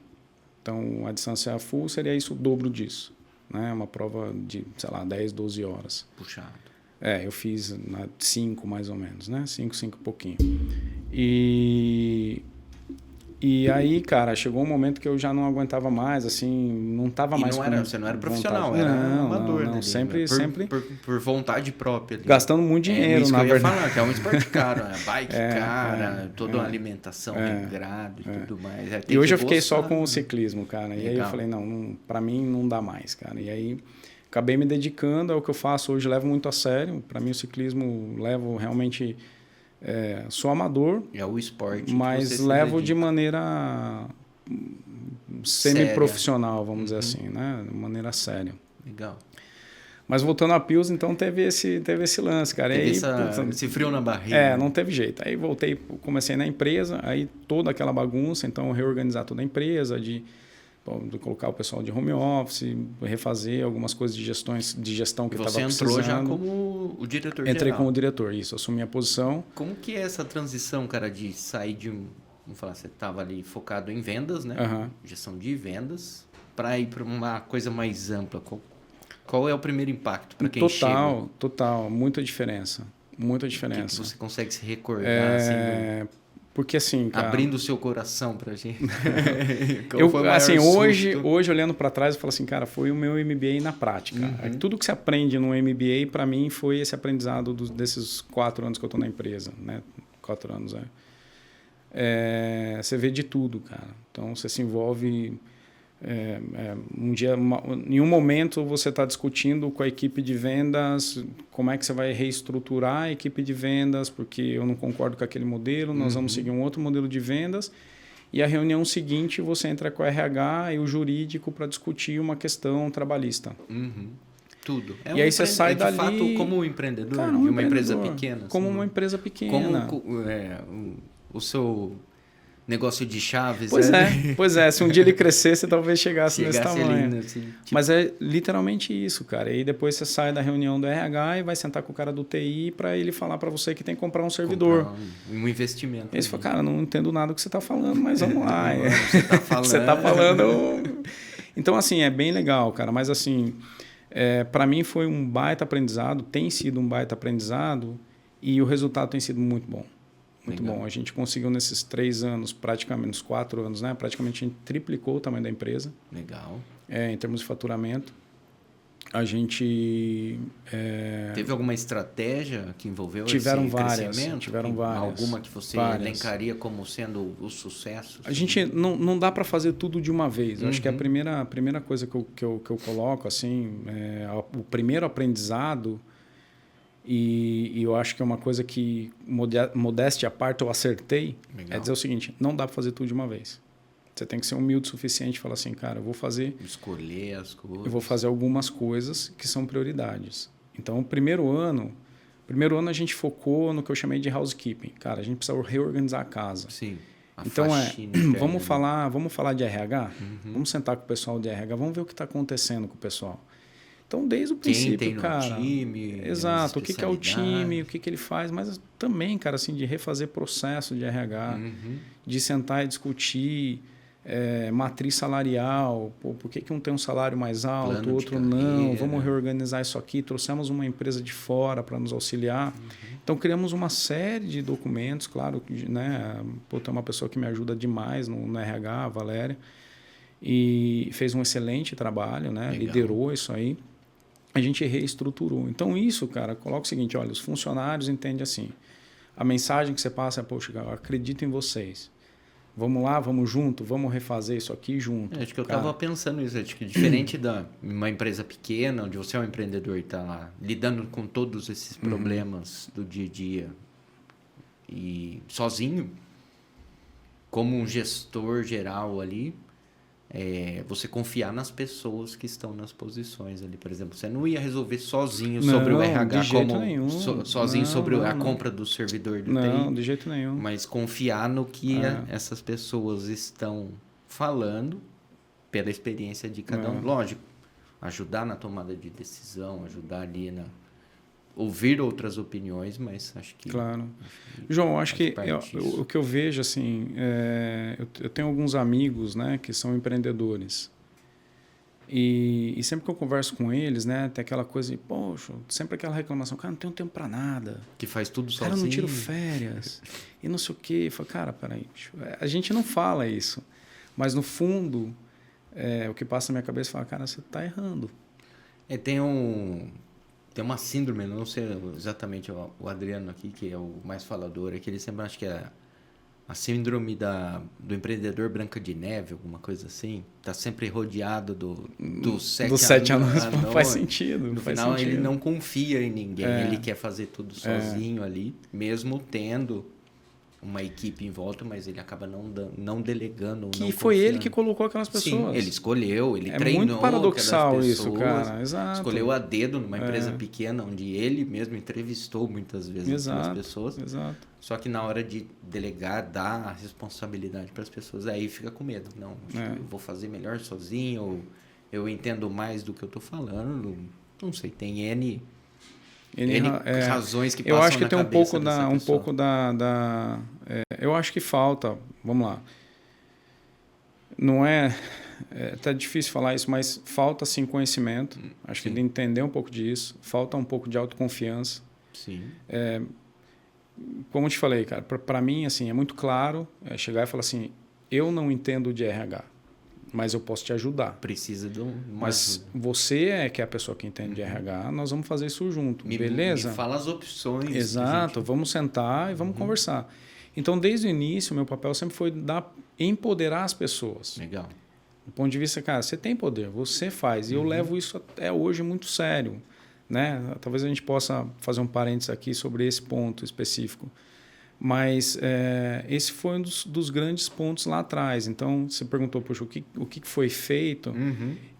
Então, a distância full seria isso, o dobro disso. Né? Uma prova de, 10, 12 horas. Puxado. Eu fiz 5 mais ou menos, né? 5 e pouquinho. E aí, cara, chegou um momento que eu já não aguentava mais, assim, não estava mais... Você não era profissional, era amador, né? Sempre... Por vontade própria. Ali. Gastando muito dinheiro, na verdade. Eu ia falar, que é um esporte caro, né? Bike cara, toda uma alimentação regrada e tudo mais. E hoje eu fiquei só com o ciclismo, cara. E aí eu falei, pra mim não dá mais, cara. E aí acabei me dedicando ao que eu faço hoje, levo muito a sério. Para mim o ciclismo levo realmente... sou amador, é o esporte, mas levo de maneira semi-profissional, vamos dizer assim, né? De maneira séria. Legal. Mas voltando a Pils, então teve esse lance, cara. Teve esse frio na barriga. Não teve jeito. Aí voltei, comecei na empresa, aí toda aquela bagunça, então reorganizar toda a empresa, de colocar o pessoal de home office, refazer algumas coisas de gestão que estava precisando. Você entrou já como o diretor geral. Entrei como diretor, isso. Assumi a posição. Como que é essa transição, cara, de sair de vamos falar, você estava ali focado em vendas, né? Gestão de vendas, para ir para uma coisa mais ampla. Qual é o primeiro impacto para quem chega? Total. Muita diferença. Muita diferença. O que você consegue se recordar, assim... Porque assim, cara, abrindo o seu coração pra gente. Hoje olhando para trás, eu falo assim, cara, foi o meu MBA na prática. Tudo que você aprende no MBA, para mim, foi esse aprendizado desses 4 anos que eu tô na empresa, né? 4 anos, você vê de tudo, cara. Então, você se envolve... em um momento você está discutindo com a equipe de vendas como é que você vai reestruturar a equipe de vendas, porque eu não concordo com aquele modelo, nós vamos seguir um outro modelo de vendas, e a reunião seguinte você entra com o RH e o jurídico para discutir uma questão trabalhista. Tudo. E aí você sai dali... De fato, como empreendedor, cara, de uma empresa pequena. Como uma empresa pequena. Como o seu... negócio de chaves. Pois é. Se um dia ele crescesse, talvez chegasse nesse tamanho. Ali, assim, tipo... Mas é literalmente isso, cara. E aí depois você sai da reunião do RH e vai sentar com o cara do TI para ele falar para você que tem que comprar um servidor. Um investimento. Aí você fala, cara, não entendo nada do que você está falando, mas vamos lá. Você está falando. Então, assim, é bem legal, cara. Mas, assim, para mim foi um baita aprendizado, tem sido um baita aprendizado e o resultado tem sido muito bom. Muito Legal. Bom. A gente conseguiu nesses 3 anos, praticamente, nos 4 anos, né? Praticamente a gente triplicou o tamanho da empresa. Legal. Em termos de faturamento. A gente... Teve alguma estratégia que envolveu tiveram esse várias, crescimento? Tiveram várias. Alguma que você elencaria como sendo o sucesso? A gente não dá para fazer tudo de uma vez. Eu acho que a primeira coisa que eu coloco, assim, o primeiro aprendizado... E eu acho que é uma coisa que, modéstia à parte, eu acertei. Legal. É dizer o seguinte, não dá para fazer tudo de uma vez. Você tem que ser humilde o suficiente e falar assim, cara, eu vou fazer... Escolher as coisas. Eu vou fazer algumas coisas que são prioridades. Então, o primeiro ano a gente focou no que eu chamei de housekeeping. Cara, a gente precisa reorganizar a casa. Sim. Então, vamos falar de RH? Vamos sentar com o pessoal de RH, vamos ver o que está acontecendo com o pessoal. Então, desde o princípio, quem tem cara... no time, exato, o que é o time, o que ele faz, mas também, cara, assim, de refazer processo de RH, de sentar e discutir matriz salarial, por que um tem um salário mais alto, o outro não, vamos reorganizar isso aqui, trouxemos uma empresa de fora para nos auxiliar. Então, criamos uma série de documentos, claro, né? Tem uma pessoa que me ajuda demais no RH, a Valéria, e fez um excelente trabalho, né? Liderou isso aí. A gente reestruturou. Então, isso, cara, coloca o seguinte, olha, os funcionários entendem assim, a mensagem que você passa é, poxa, eu acredito em vocês. Vamos lá, vamos junto, vamos refazer isso aqui junto. Acho que eu estava pensando isso, acho que diferente da uma empresa pequena, onde você é um empreendedor e está lá lidando com todos esses problemas do dia a dia e sozinho, como um gestor geral ali, você confiar nas pessoas que estão nas posições ali, por exemplo. Você não ia resolver sozinho sobre o RH, sozinho sobre a compra do servidor do TI. Não, de jeito nenhum. Mas confiar no que essas pessoas estão falando pela experiência de cada um. Lógico, ajudar na tomada de decisão, ajudar ali ouvir outras opiniões, mas acho que... Claro. João, acho que o que eu vejo, assim, eu tenho alguns amigos, né, que são empreendedores. E sempre que eu converso com eles, né, tem aquela coisa de, poxa, sempre aquela reclamação, cara, não tenho tempo para nada. Que faz tudo sozinho. Cara, eu não tiro férias. E não sei o quê. Eu falo, cara, peraí, a gente não fala isso. Mas, no fundo, o que passa na minha cabeça é falar, cara, você está errando. Tem uma síndrome, não sei exatamente o Adriano aqui, que é o mais falador, que ele sempre acha que é a síndrome do empreendedor Branca de Neve, alguma coisa assim. Está sempre rodeado dos 7 anos. Não faz sentido. No final, ele não confia em ninguém. Ele quer fazer tudo sozinho ali, mesmo tendo uma equipe em volta, mas ele acaba não delegando. Que foi ele que colocou aquelas pessoas. Sim, ele escolheu, ele treinou. É muito paradoxal isso, cara. Exato. Escolheu a dedo numa empresa pequena, onde ele mesmo entrevistou muitas vezes aquelas pessoas. Exato. Só que na hora de delegar, dar a responsabilidade para as pessoas, aí fica com medo. Não, acho que eu vou fazer melhor sozinho, ou eu entendo mais do que eu estou falando. Não sei, tem N razões que passam na cabeça. Eu acho que tem um pouco da eu acho que falta, vamos lá, não tá difícil falar isso, mas falta sim conhecimento, acho que de entender um pouco disso, falta um pouco de autoconfiança. Sim. Como eu te falei, cara, para mim assim, é muito claro chegar e falar assim, eu não entendo de RH, mas eu posso te ajudar. Precisa de Mas você que é a pessoa que entende de RH, nós vamos fazer isso junto, beleza? Me fala as opções. Exato, vamos sentar e vamos conversar. Então, desde o início, o meu papel sempre foi empoderar as pessoas. Legal. Do ponto de vista, cara, você tem poder, você faz. E eu levo isso até hoje muito sério. Né? Talvez a gente possa fazer um parênteses aqui sobre esse ponto específico. Mas esse foi um dos grandes pontos lá atrás. Então, você perguntou, poxa, o que foi feito?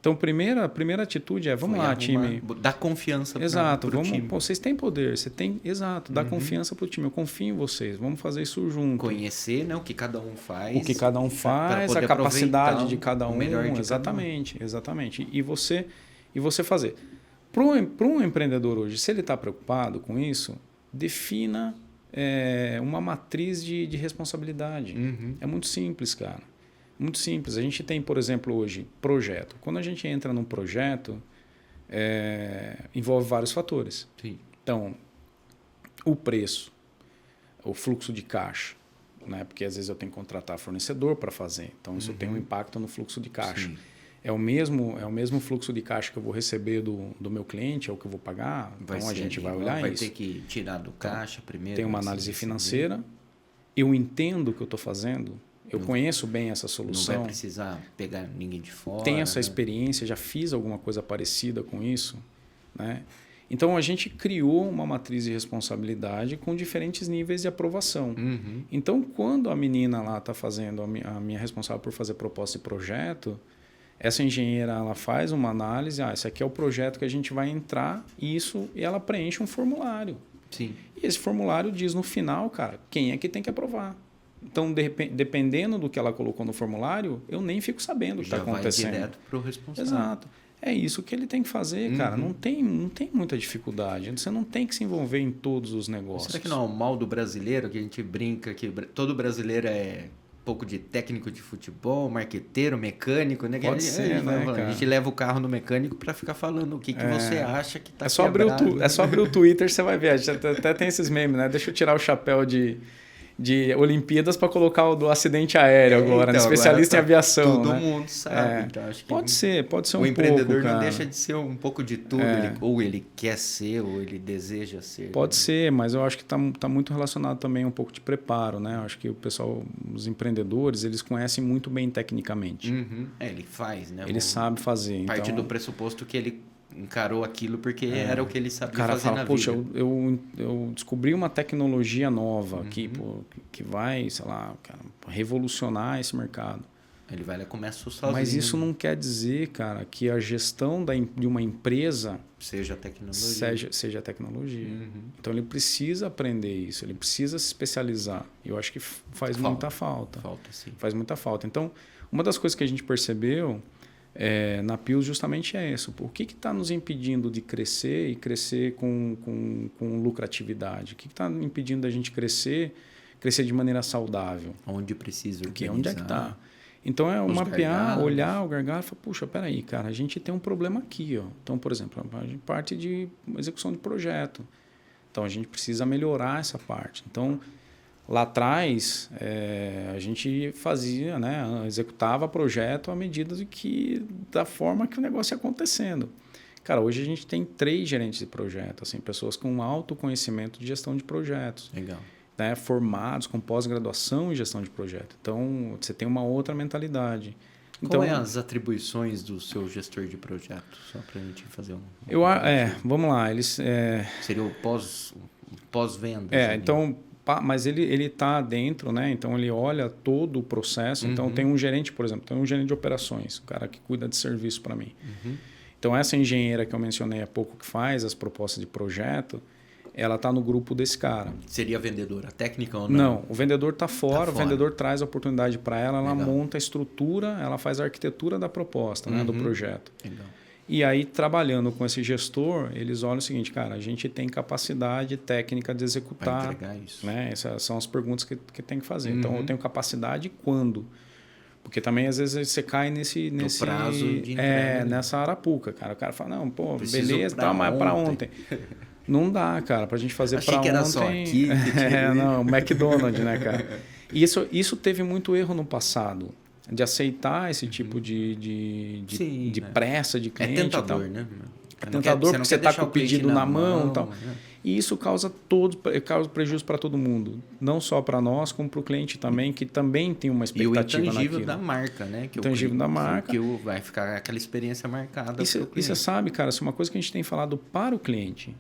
Então, a primeira atitude vamos lá, time. Dá confiança para o time. Vocês têm poder, dá confiança para o time. Eu confio em vocês, vamos fazer isso junto. Conhecer, né, o que cada um faz. O que cada um faz, a capacidade de cada um. Exatamente. E você fazer. Para um empreendedor hoje, se ele está preocupado com isso, defina... uma matriz de responsabilidade. É muito simples, cara. Muito simples. A gente tem, por exemplo, hoje, projeto. Quando a gente entra num projeto, envolve vários fatores. Sim. Então, o preço, o fluxo de caixa, né? Porque às vezes eu tenho que contratar fornecedor para fazer. Então, isso tem um impacto no fluxo de caixa. Sim. É o mesmo fluxo de caixa que eu vou receber do meu cliente, é o que eu vou pagar. Então, a gente vai olhar isso. Vai ter que tirar do caixa primeiro. Tem uma análise financeira. Eu entendo o que eu estou fazendo. Eu conheço bem essa solução. Não vai precisar pegar ninguém de fora. Tenho essa experiência, já fiz alguma coisa parecida com isso. Né? Então, a gente criou uma matriz de responsabilidade com diferentes níveis de aprovação. Então, quando a menina lá está fazendo, a minha responsável por fazer proposta de projeto, essa engenheira ela faz uma análise, esse aqui é o projeto que a gente vai entrar, e ela preenche um formulário. Sim. E esse formulário diz no final, cara, quem é que tem que aprovar. Então, dependendo do que ela colocou no formulário, eu nem fico sabendo o que está acontecendo. Vai direto para o responsável. Exato. É isso que ele tem que fazer, cara. Não tem muita dificuldade. Você não tem que se envolver em todos os negócios. Será que não é o mal do brasileiro, que a gente brinca que todo brasileiro é um pouco de técnico de futebol, marqueteiro, mecânico, né? Pode ser, né, cara? A gente leva o carro no mecânico para ficar falando o que você acha que está quebrado. É só abrir o Twitter, você vai ver. A gente até tem esses memes, né? Deixa eu tirar o chapéu de Olimpíadas para colocar o do acidente aéreo agora, então, especialista agora em aviação. Todo né? mundo sabe. Então, acho que pode ser um pouco. O empreendedor não deixa de ser um pouco de tudo. Ou ele quer ser, ou ele deseja ser. Pode ser, mas eu acho que está muito relacionado também um pouco de preparo. Né? Eu acho que o pessoal, os empreendedores, eles conhecem muito bem tecnicamente. Ele faz, né? Ele sabe fazer. Parte do pressuposto que ele encarou aquilo porque era o que ele sabia fazer na vida. Poxa, eu descobri uma tecnologia nova que vai, sei lá, cara, revolucionar esse mercado. Ele vai lá e começa sozinho. Mas isso não quer dizer, cara, que a gestão de uma empresa seja tecnologia. Seja tecnologia. Então ele precisa aprender isso, ele precisa se especializar. Eu acho que faz muita falta. Falta, sim. Faz muita falta. Então, uma das coisas que a gente percebeu na Pius justamente é isso. O que está nos impedindo de crescer e crescer com lucratividade? O que está impedindo da gente crescer de maneira saudável? Onde precisa organizar. Onde é que está? Então, mapear, olhar o gargalo e falar, puxa, peraí, cara, a gente tem um problema aqui. Ó. Então, por exemplo, a gente parte de execução de projeto. Então, a gente precisa melhorar essa parte. Então, lá atrás, a gente fazia, né, executava projeto à medida da forma que o negócio ia acontecendo. Cara, hoje a gente tem 3 gerentes de projeto, assim, pessoas com alto conhecimento de gestão de projetos. Legal. Né, formados com pós-graduação em gestão de projeto. Então, você tem uma outra mentalidade. Qual as atribuições do seu gestor de projeto? Só para a gente fazer vamos lá. Seria o pós-venda. Então... Mas ele está dentro, né? Então ele olha todo o processo. Então tem um gerente, por exemplo, tem um gerente de operações, o cara que cuida de serviço para mim. Então essa engenheira que eu mencionei há pouco que faz as propostas de projeto, ela está no grupo desse cara. Seria a vendedora técnica ou não? Não, o vendedor está fora, o vendedor traz a oportunidade para ela, ela monta a estrutura, ela faz a arquitetura da proposta, né, do projeto. Legal. E aí, trabalhando com esse gestor, eles olham o seguinte, cara, a gente tem capacidade técnica de executar. Vai entregar isso. Né? Essas são as perguntas que tem que fazer. Então, eu tenho capacidade quando? Porque também, às vezes, você cai nesse prazo de entrega. Nessa arapuca, cara. O cara fala, não, pô, beleza, tá, mas para ontem. Não dá, cara, pra gente fazer para ontem. Achei que era só aqui. Não, McDonald's, né, cara? Isso teve muito erro no passado. De aceitar esse tipo de pressa de cliente. É tentador, né? É tentador porque você está com o pedido na mão e tal. Né? E isso causa prejuízo para todo mundo. Não só para nós, como para o cliente também, que também tem uma expectativa naquilo. E o intangível da marca, né? O intangível da marca. Que vai ficar aquela experiência marcada. E você sabe, cara, se uma coisa que a gente tem falado para o cliente,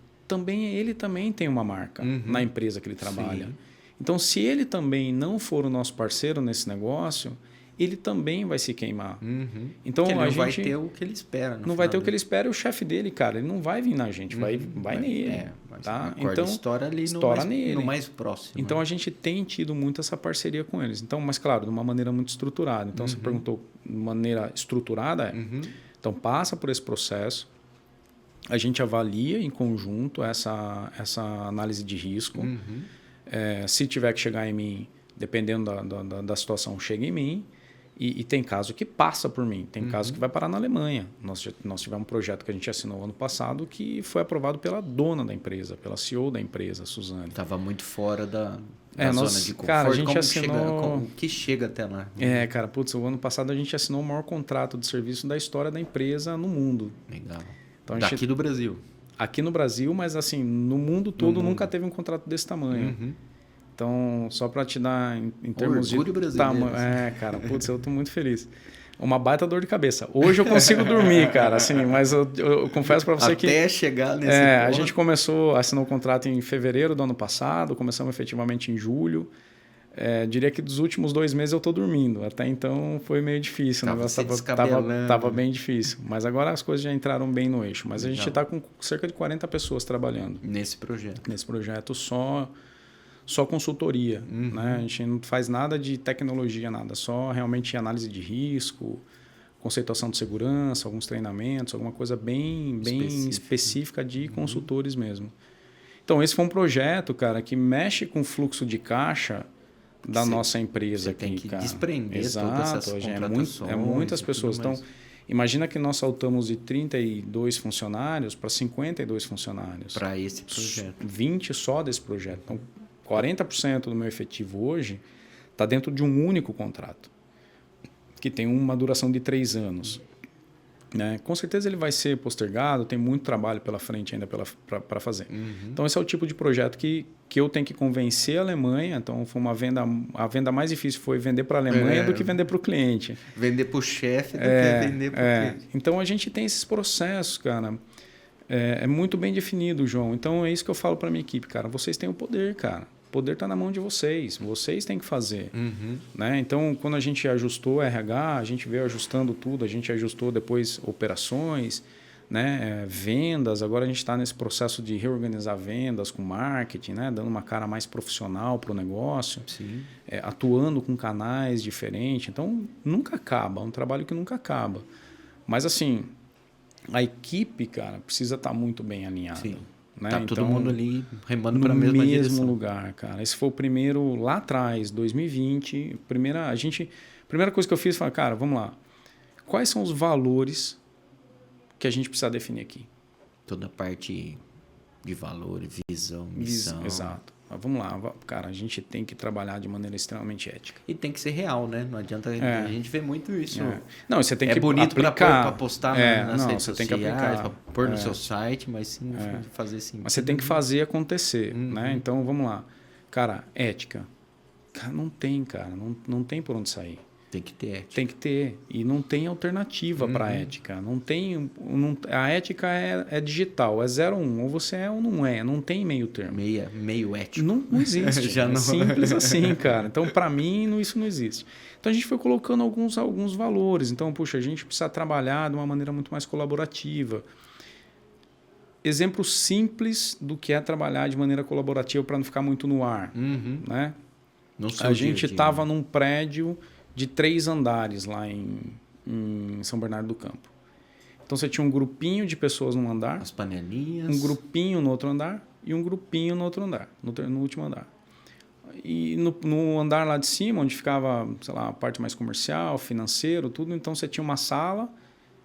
ele também tem uma marca na empresa que ele trabalha. Sim. Então, se ele também não for o nosso parceiro nesse negócio, ele também vai se queimar. Então, porque ele não vai ter o que ele espera. Não vai ter o que ele espera, e o chefe dele, cara, ele não vai vir na gente, vai nele. Tá? Então, estoura ali no mais próximo. Então, a gente tem tido muito essa parceria com eles. Então, mas claro, de uma maneira muito estruturada. Então, você perguntou de maneira estruturada. Então, passa por esse processo. A gente avalia em conjunto essa análise de risco. Se tiver que chegar em mim, dependendo da situação, chega em mim. E tem caso que passa por mim, tem caso que vai parar na Alemanha. Nós tivemos um projeto que a gente assinou ano passado que foi aprovado pela dona da empresa, pela CEO da empresa, Suzane. Estava muito fora da zona de conforto. Cara, a gente assinou... O que chega até lá? Cara, o ano passado a gente assinou o maior contrato de serviço da história da empresa no mundo. Legal. Então, daqui do Brasil? Aqui no Brasil, mas assim, no mundo todo nunca teve um contrato desse tamanho. Então, só para te dar em termos orgulho de brasileiro. tamanho. Cara, eu estou muito feliz. Uma baita dor de cabeça. Hoje eu consigo dormir, cara, assim, mas eu confesso para você que... Até chegar nesse ponto. A gente começou a assinar o contrato em fevereiro do ano passado, começamos efetivamente em julho. Diria que dos últimos 2 meses eu estou dormindo. Até então foi meio difícil. O negócio estava bem difícil. Mas agora as coisas já entraram bem no eixo. Mas a gente está com cerca de 40 pessoas trabalhando. Nesse projeto. Nesse projeto só consultoria. Né? A gente não faz nada de tecnologia, nada. Só realmente análise de risco, conceituação de segurança, alguns treinamentos, alguma coisa bem específica de consultores mesmo. Então esse foi um projeto, cara, que mexe com o fluxo de caixa da nossa empresa. Você tem que cara. Desprender todas essas contratações. É muitas pessoas. Então, imagina que nós saltamos de 32 funcionários para 52 funcionários. Para esse projeto. 20 só desse projeto. Então, 40% do meu efetivo hoje está dentro de um único contrato, que tem uma duração de 3 anos. Né? Com certeza ele vai ser postergado, tem muito trabalho pela frente ainda para fazer. Então esse é o tipo de projeto que eu tenho que convencer a Alemanha. Então foi a venda mais difícil foi vender para a Alemanha do que vender para o cliente. Vender para o chefe do que vender para o cliente. Então a gente tem esses processos, cara. É muito bem definido, João. Então é isso que eu falo para minha equipe, cara. Vocês têm o poder, cara. O poder está na mão de vocês. Vocês têm que fazer. Né? Então, quando a gente ajustou RH, a gente veio ajustando tudo. A gente ajustou depois operações, né? Vendas. Agora a gente está nesse processo de reorganizar vendas com marketing, né? Dando uma cara mais profissional para o negócio. Sim. Atuando com canais diferentes. Então, nunca acaba. É um trabalho que nunca acaba. Mas, assim, a equipe, cara, precisa estar muito bem alinhada. Sim. Né? Tá todo mundo ali remando para a mesma direção. No mesmo lugar, cara. Esse foi o primeiro lá atrás, 2020. Primeira coisa que eu fiz foi, cara, vamos lá. Quais são os valores que a gente precisa definir aqui? Toda a parte de valores, visão, missão. Exato. Mas vamos lá, cara, a gente tem que trabalhar de maneira extremamente ética. E tem que ser real, né? Não adianta, a gente vê muito isso. Não, você tem que bonito aplicar. para postar nas redes sociais, tem que aplicar. para pôr no seu site, mas sim fazer sim. Mas você tem que fazer acontecer, né? Então, vamos lá. Cara, ética. Cara, não tem, cara. Não tem por onde sair. Tem que ter ética. Tem que ter. E não tem alternativa para a ética. A ética é digital, é 0 ou 1. Ou você é ou não é. Não tem meio termo. Meio ético. Não existe. Já não. Simples assim, cara. Então, para mim, isso não existe. Então, a gente foi colocando alguns valores. Então, puxa, a gente precisa trabalhar de uma maneira muito mais colaborativa. Exemplo simples do que é trabalhar de maneira colaborativa para não ficar muito no ar. Né? A gente estava num prédio de 3 andares lá em São Bernardo do Campo. Então você tinha um grupinho de pessoas num andar, as panelinhas, um grupinho no outro andar e um grupinho no outro andar, no último andar. E no andar lá de cima, onde ficava, sei lá, a parte mais comercial, financeiro, tudo, então você tinha uma sala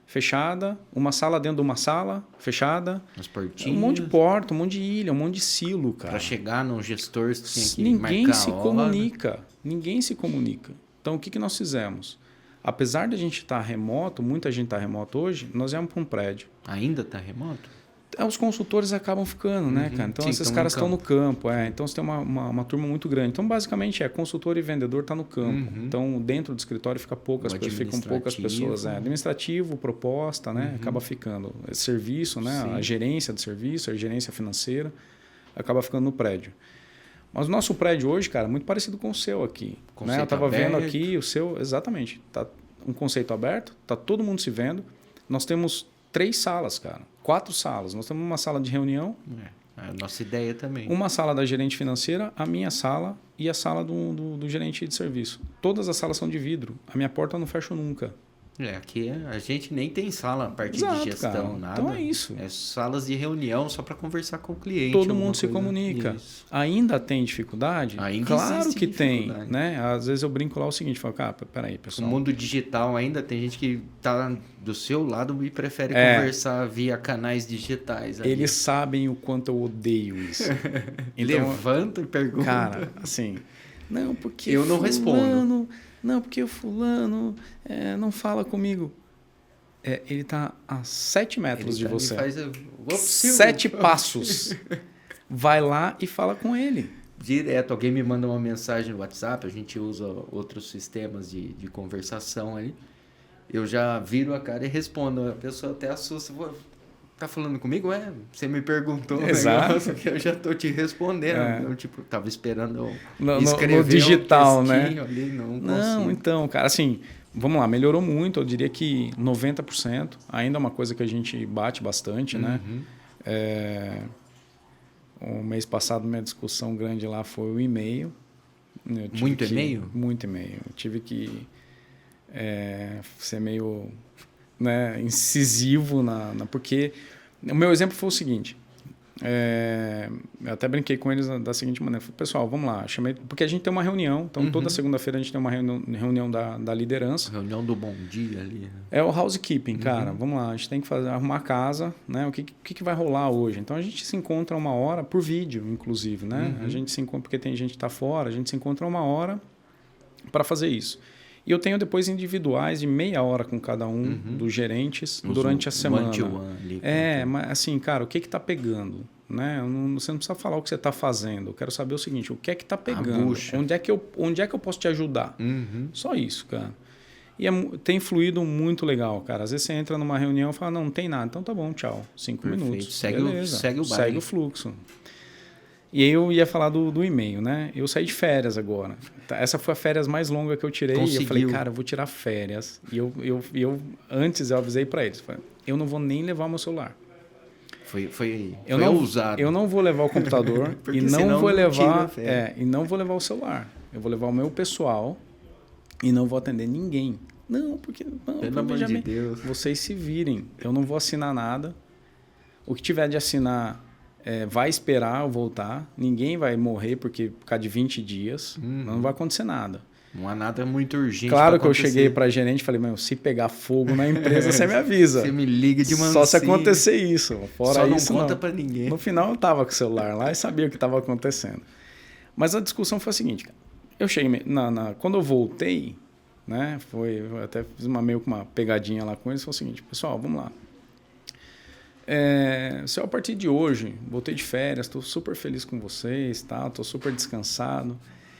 fechada, uma sala dentro de uma sala fechada, as portinhas, um monte de porta, um monte de ilha, um monte de silo, cara. Para chegar no gestor, você tinha que ninguém se comunica, ninguém se comunica. Então, o que nós fizemos? Apesar de a gente estar remoto, muita gente está remoto hoje, nós viemos para um prédio. Ainda está remoto? Os consultores acabam ficando, né, cara? Então, esses caras estão no campo. Então, você tem uma turma muito grande. Então, basicamente, consultor e vendedor está no campo. Então, dentro do escritório ficam poucas pessoas. Administrativo, proposta, né? Acaba ficando. Serviço, né? A gerência de serviço, a gerência financeira, acaba ficando no prédio. Mas o nosso prédio hoje, cara, é muito parecido com o seu aqui. Né? Eu estava vendo aqui o seu, exatamente. Tá um conceito aberto, tá todo mundo se vendo. Nós temos 3 salas, cara. 4 salas. Nós temos uma sala de reunião. É a nossa ideia também. Uma sala da gerente financeira, a minha sala e a sala do gerente de serviço. Todas as salas são de vidro. A minha porta não fecha nunca. Aqui a gente nem tem sala a parte de gestão, cara. Nada. Então é isso. É salas de reunião só para conversar com o cliente. Todo mundo se comunica. Isso. Ainda tem dificuldade? Claro que tem. Né? Às vezes eu brinco lá o seguinte, falo, cara, peraí, pessoal. No mundo digital ainda tem gente que está do seu lado e prefere conversar via canais digitais. Ali. Eles sabem o quanto eu odeio isso. Então, levanta e pergunta. Cara, assim, não, porque eu não respondo. Não, porque o fulano não fala comigo. Ele está a 7 metros de você. 7 passos. Vai lá e fala com ele. Direto, alguém me manda uma mensagem no WhatsApp, a gente usa outros sistemas de conversação ali. eu já viro a cara e respondo. A pessoa até assusta. Tá falando comigo? Você me perguntou um negócio que eu já tô te respondendo. Eu, tipo, tava esperando eu escrever no digital, né? Ali, não consigo. Então, cara, assim, vamos lá, melhorou muito. Eu diria que 90%. Ainda é uma coisa que a gente bate bastante, né? O mês passado, minha discussão grande lá foi o e-mail. Muito e-mail? Muito e-mail. Eu tive que ser meio... né, incisivo porque o meu exemplo foi o seguinte, eu até brinquei com eles da seguinte maneira, falei, pessoal, vamos lá, porque a gente tem uma reunião, então toda segunda-feira a gente tem uma reunião da liderança. Reunião do bom dia ali. Né? É o housekeeping, cara, vamos lá, a gente tem que arrumar a casa, né, o que vai rolar hoje, então a gente se encontra 1 hora por vídeo, inclusive, né, a gente se encontra, porque tem gente que está fora, a gente se encontra 1 hora para fazer isso. E eu tenho depois individuais de meia hora com cada um dos gerentes durante a semana. Ali, mas assim, cara, o que está pegando? Né? Você não precisa falar o que você está fazendo. Eu quero saber o seguinte, o que é que está pegando? Onde é que eu posso te ajudar? Só isso, cara. E tem fluído muito legal, cara. Às vezes você entra numa reunião e fala, não tem nada. Então tá bom, tchau. 5 minutos. Segue o baile. Segue o fluxo. E aí eu ia falar do e-mail, né? Eu saí de férias agora. Essa foi a férias mais longa que eu tirei. Conseguiu. E eu falei, cara, eu vou tirar férias. E antes eu avisei para eles. Falei, eu não vou nem levar meu celular. Foi ousado. Eu não vou levar o computador e não vou levar o celular. Eu vou levar o meu pessoal e não vou atender ninguém. Não, porque... Não, pelo amor de Deus. Vocês se virem. Eu não vou assinar nada. O que tiver de assinar... vai esperar eu voltar, ninguém vai morrer por causa de 20 dias, não vai acontecer nada. Não há nada muito urgente. Claro que eu cheguei para a gerente e falei, se pegar fogo na empresa, você me avisa. Você me liga de mansinho. Só se acontecer isso. Fora só não isso, conta para ninguém. No final eu estava com o celular lá e sabia o que estava acontecendo. Mas a discussão foi a seguinte, cara. Eu cheguei, quando eu voltei, né, eu até fiz meio que uma pegadinha lá com eles, foi o seguinte, pessoal, vamos lá. Se eu a partir de hoje, voltei de férias, estou super feliz com vocês, estou super descansado.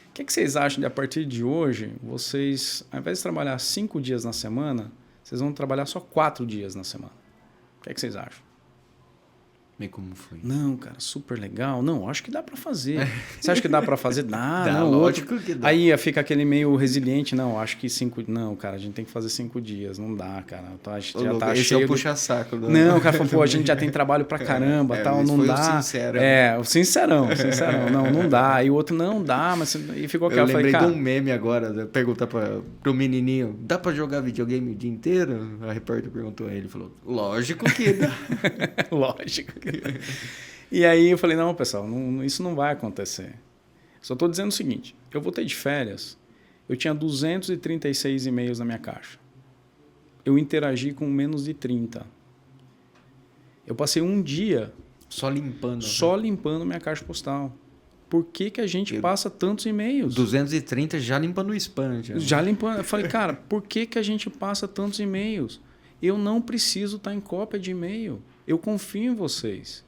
O que vocês acham de a partir de hoje, vocês, ao invés de trabalhar 5 dias na semana, vocês vão trabalhar só 4 dias na semana? O que vocês acham? E como foi? Não, cara, super legal. Não, acho que dá para fazer. Você acha que dá para fazer? Dá, não. Lógico que dá. Aí fica aquele meio resiliente. Não, acho que 5... Não, cara, a gente tem que fazer 5 dias. Não dá, cara. Já tá esse cheio é o puxa-saco. Não, o cara falou, a gente já tem trabalho pra caramba, tal, não dá. Sincero. O sincerão. Não dá. Aí o outro, não dá, mas... E ficou aquela... Eu lembrei de um meme agora, perguntar pro menininho, dá pra jogar videogame o dia inteiro? A repórter perguntou a ele, falou, lógico que dá. Lógico que dá. E aí eu falei, não, pessoal, isso não vai acontecer. Só estou dizendo o seguinte, eu voltei de férias, eu tinha 236 e-mails na minha caixa. Eu interagi com menos de 30. Eu passei um dia... Só limpando. Só limpando minha caixa postal. Por que a gente passa tantos e-mails? 230 já limpando o spam. Já limpando. Eu falei, cara, por que a gente passa tantos e-mails? Eu não preciso estar em cópia de e-mail. Eu confio em vocês.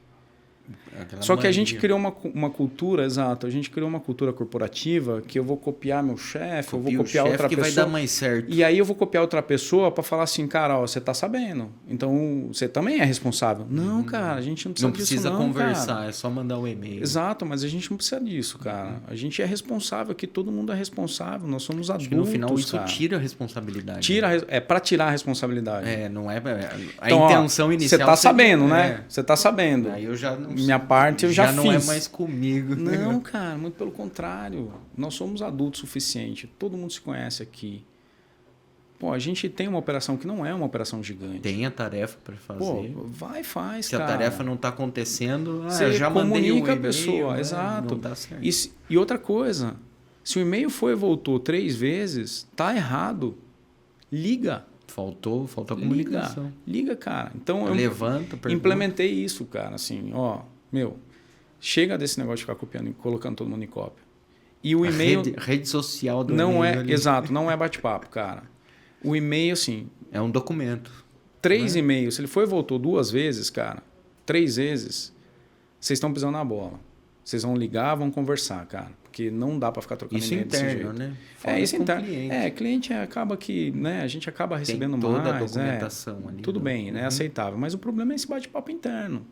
Só que a gente criou uma cultura, exato, a gente criou uma cultura corporativa que eu vou copiar meu chefe, eu vou copiar outra pessoa. Vai dar mais certo. E aí eu vou copiar outra pessoa para falar assim, cara, você tá sabendo, então você também é responsável. Não, cara, a gente não precisa disso, não. Não precisa conversar, cara. É só mandar um e-mail. Exato, mas a gente não precisa disso, cara. A gente é responsável aqui, todo mundo é responsável, nós somos adultos, no final isso cara. Tira a responsabilidade. Para tirar a responsabilidade. Não é... A então, intenção inicial... Você tá sabendo, né? Você tá sabendo. Aí eu já não Minha parte eu já fiz. Não é mais comigo. Não, cara, muito pelo contrário. Nós somos adultos o suficiente. Todo mundo se conhece aqui. Pô, a gente tem uma operação que não é uma operação gigante. Tem a tarefa para fazer. Pô, faz, cara. Se a tarefa não está acontecendo, você já mandei comunica a pessoa, exato. Não tá certo. E outra coisa, se o e-mail foi e voltou 3 vezes, tá errado. Liga. Faltou a comunicação. Liga, cara. Então eu pergunta. Implementei isso, cara, assim, chega desse negócio de ficar copiando e colocando todo mundo em cópia. E o e-mail rede social do não e-mail ali. Exato, não é bate-papo, cara. O e-mail assim, é um documento. 3 e-mails, se ele foi e voltou 2 vezes, cara, 3 vezes, vocês estão pisando na bola. Vocês vão ligar, vão conversar, cara. porque não dá para ficar trocando isso e-mail desse jeito. interno, né? Isso interno. Cliente acaba que, né, a gente acaba recebendo tem toda mais. a documentação ali. Tudo bem, né? Aceitável. Mas o problema é esse bate-papo interno.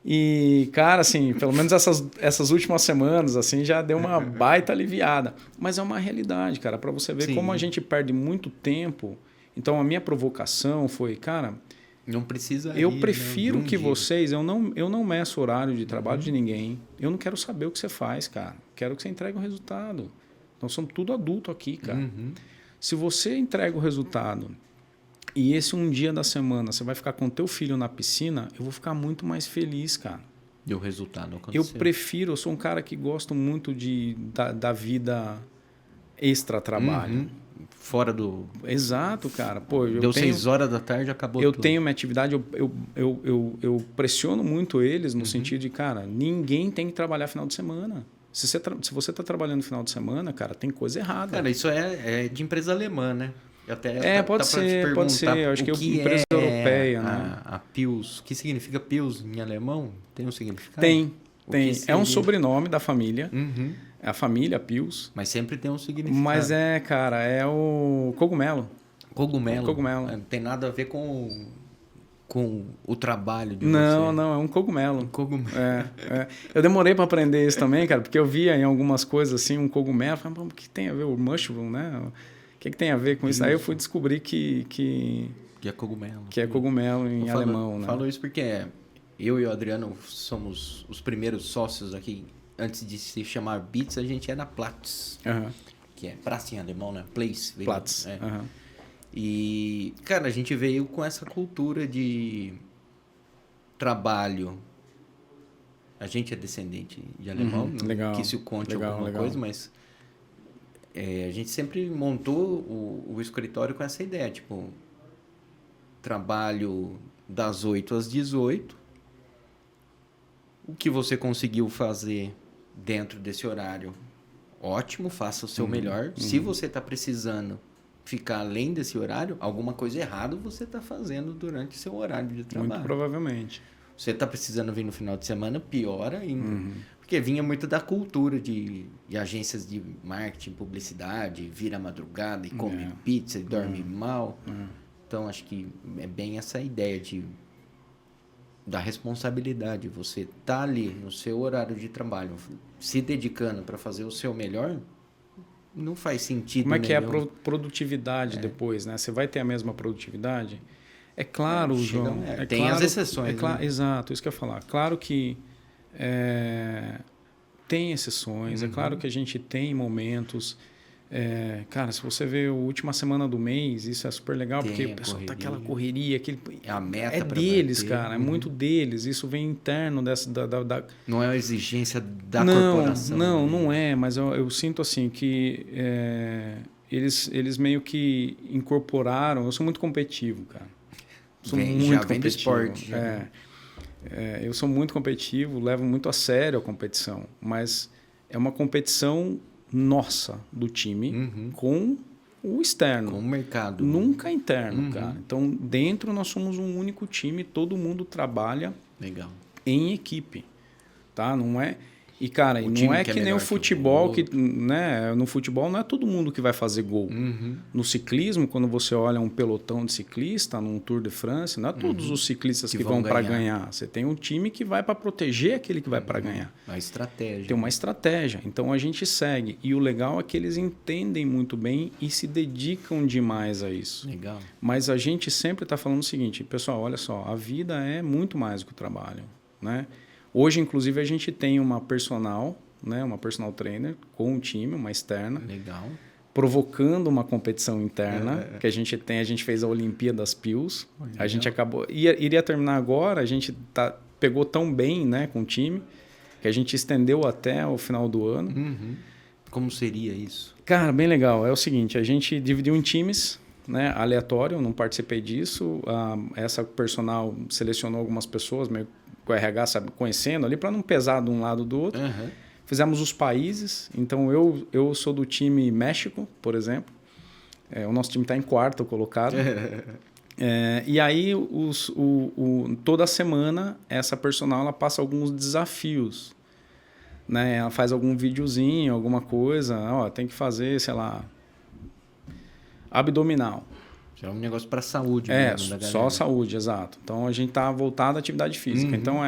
E, cara, assim, pelo menos essas últimas semanas, assim, já deu uma baita aliviada. Mas é uma realidade, cara, para você ver como a gente perde muito tempo. Então, a minha provocação foi, cara... Não precisa eu prefiro que vocês... Eu não meço horário de trabalho de ninguém. Eu não quero saber o que você faz, cara. Quero que você entregue o resultado. Nós somos tudo adulto aqui, cara. Se você entrega o resultado... E esse um dia da semana você vai ficar com o teu filho na piscina, eu vou ficar muito mais feliz, cara. E o resultado aconteceu. Eu sou um cara que gosto muito da vida extra-trabalho. Fora do... Exato, cara. Pô, deu 6 horas da tarde, acabou tudo. Eu tenho minha atividade, eu pressiono muito eles no sentido de, cara, ninguém tem que trabalhar final de semana. Se você está trabalhando no final de semana, cara, tem coisa errada. Cara, isso é de empresa alemã, né? Pode ser. Eu acho que é uma empresa europeia, né? A Pius. O que significa Pius em alemão? Tem um significado? Tem. É um sobrenome da família. É a família Pius. Mas sempre tem um significado. Mas cara, é o cogumelo. Cogumelo? Não tem nada a ver com o trabalho de você. Não, é um cogumelo. Cogumelo. Eu demorei para aprender isso também, cara, porque eu via em algumas coisas assim, um cogumelo. Eu falei, o que tem a ver? O mushroom, né? O que tem a ver com isso? Aí eu fui descobrir que é cogumelo. Que é cogumelo em alemão, né? Falo isso porque eu e o Adriano somos os primeiros sócios aqui. Antes de se chamar Beats, a gente era Platz. Que é praça em alemão, né? Place. Platz. E, cara, a gente veio com essa cultura de trabalho. A gente é descendente de alemão. Legal. Que isso conte alguma coisa, mas... a gente sempre montou o escritório com essa ideia, tipo, trabalho das 8 às 18, o que você conseguiu fazer dentro desse horário, ótimo, faça o seu melhor. Se você está precisando ficar além desse horário, alguma coisa errada você está fazendo durante seu horário de trabalho. Muito provavelmente. Você está precisando vir no final de semana, pior ainda. Porque vinha muito da cultura de agências de marketing, publicidade, vira à madrugada e come pizza e dorme mal. Então, acho que é bem essa ideia da responsabilidade. Você tá ali no seu horário de trabalho, se dedicando para fazer o seu melhor, não faz sentido Como é que é a nenhum. produtividade depois, né? Você vai ter a mesma produtividade? É claro, João. Tem claro, as exceções. Né? Exato, isso que eu ia falar. Claro que tem exceções. É claro que a gente tem momentos... cara, se você vê a última semana do mês, isso é super legal, porque o pessoal tá aquela correria, a meta é deles, bater. Cara, é muito deles, isso vem interno dessa... Não é uma exigência da corporação. Não é, mas eu sinto assim que eles meio que incorporaram, eu sou muito competitivo, cara. Já vem do esporte. Eu sou muito competitivo, levo muito a sério a competição, mas é uma competição nossa, do time, com o externo. Com o mercado. Nunca interno, cara. Então, dentro nós somos um único time, todo mundo trabalha em equipe. Tá? Não é... E, cara, não é que nem o futebol, né? No futebol não é todo mundo que vai fazer gol. No ciclismo, quando você olha um pelotão de ciclista num Tour de France, não é todos os ciclistas que vão para ganhar. Você tem um time que vai para proteger aquele que vai para ganhar. Uma estratégia. Tem uma estratégia. Então, a gente segue. E o legal é que eles entendem muito bem e se dedicam demais a isso. Legal. Mas a gente sempre está falando o seguinte, pessoal, olha só, a vida é muito mais do que o trabalho, né? Hoje, inclusive, a gente tem uma personal trainer com um time, uma externa. Legal. Provocando uma competição interna que a gente fez a Olimpíadas Pius. A gente acabou... Iria terminar agora, a gente pegou tão bem, né, com o time, que a gente estendeu até o final do ano. Como seria isso? Cara, bem legal. É o seguinte, a gente dividiu em times, né, aleatório, eu não participei disso. Essa personal selecionou algumas pessoas, meio o RH, sabe, conhecendo ali, para não pesar de um lado ou do outro. Fizemos os países. Então, eu sou do time México, por exemplo. O nosso time está em quarto colocado. E aí, toda semana, essa personal ela passa alguns desafios. né? Ela faz algum videozinho, alguma coisa, ó, tem que fazer, sei lá, abdominal. É um negócio para saúde mesmo, da galera. Só saúde, exato. Então a gente tá voltado à atividade física. Então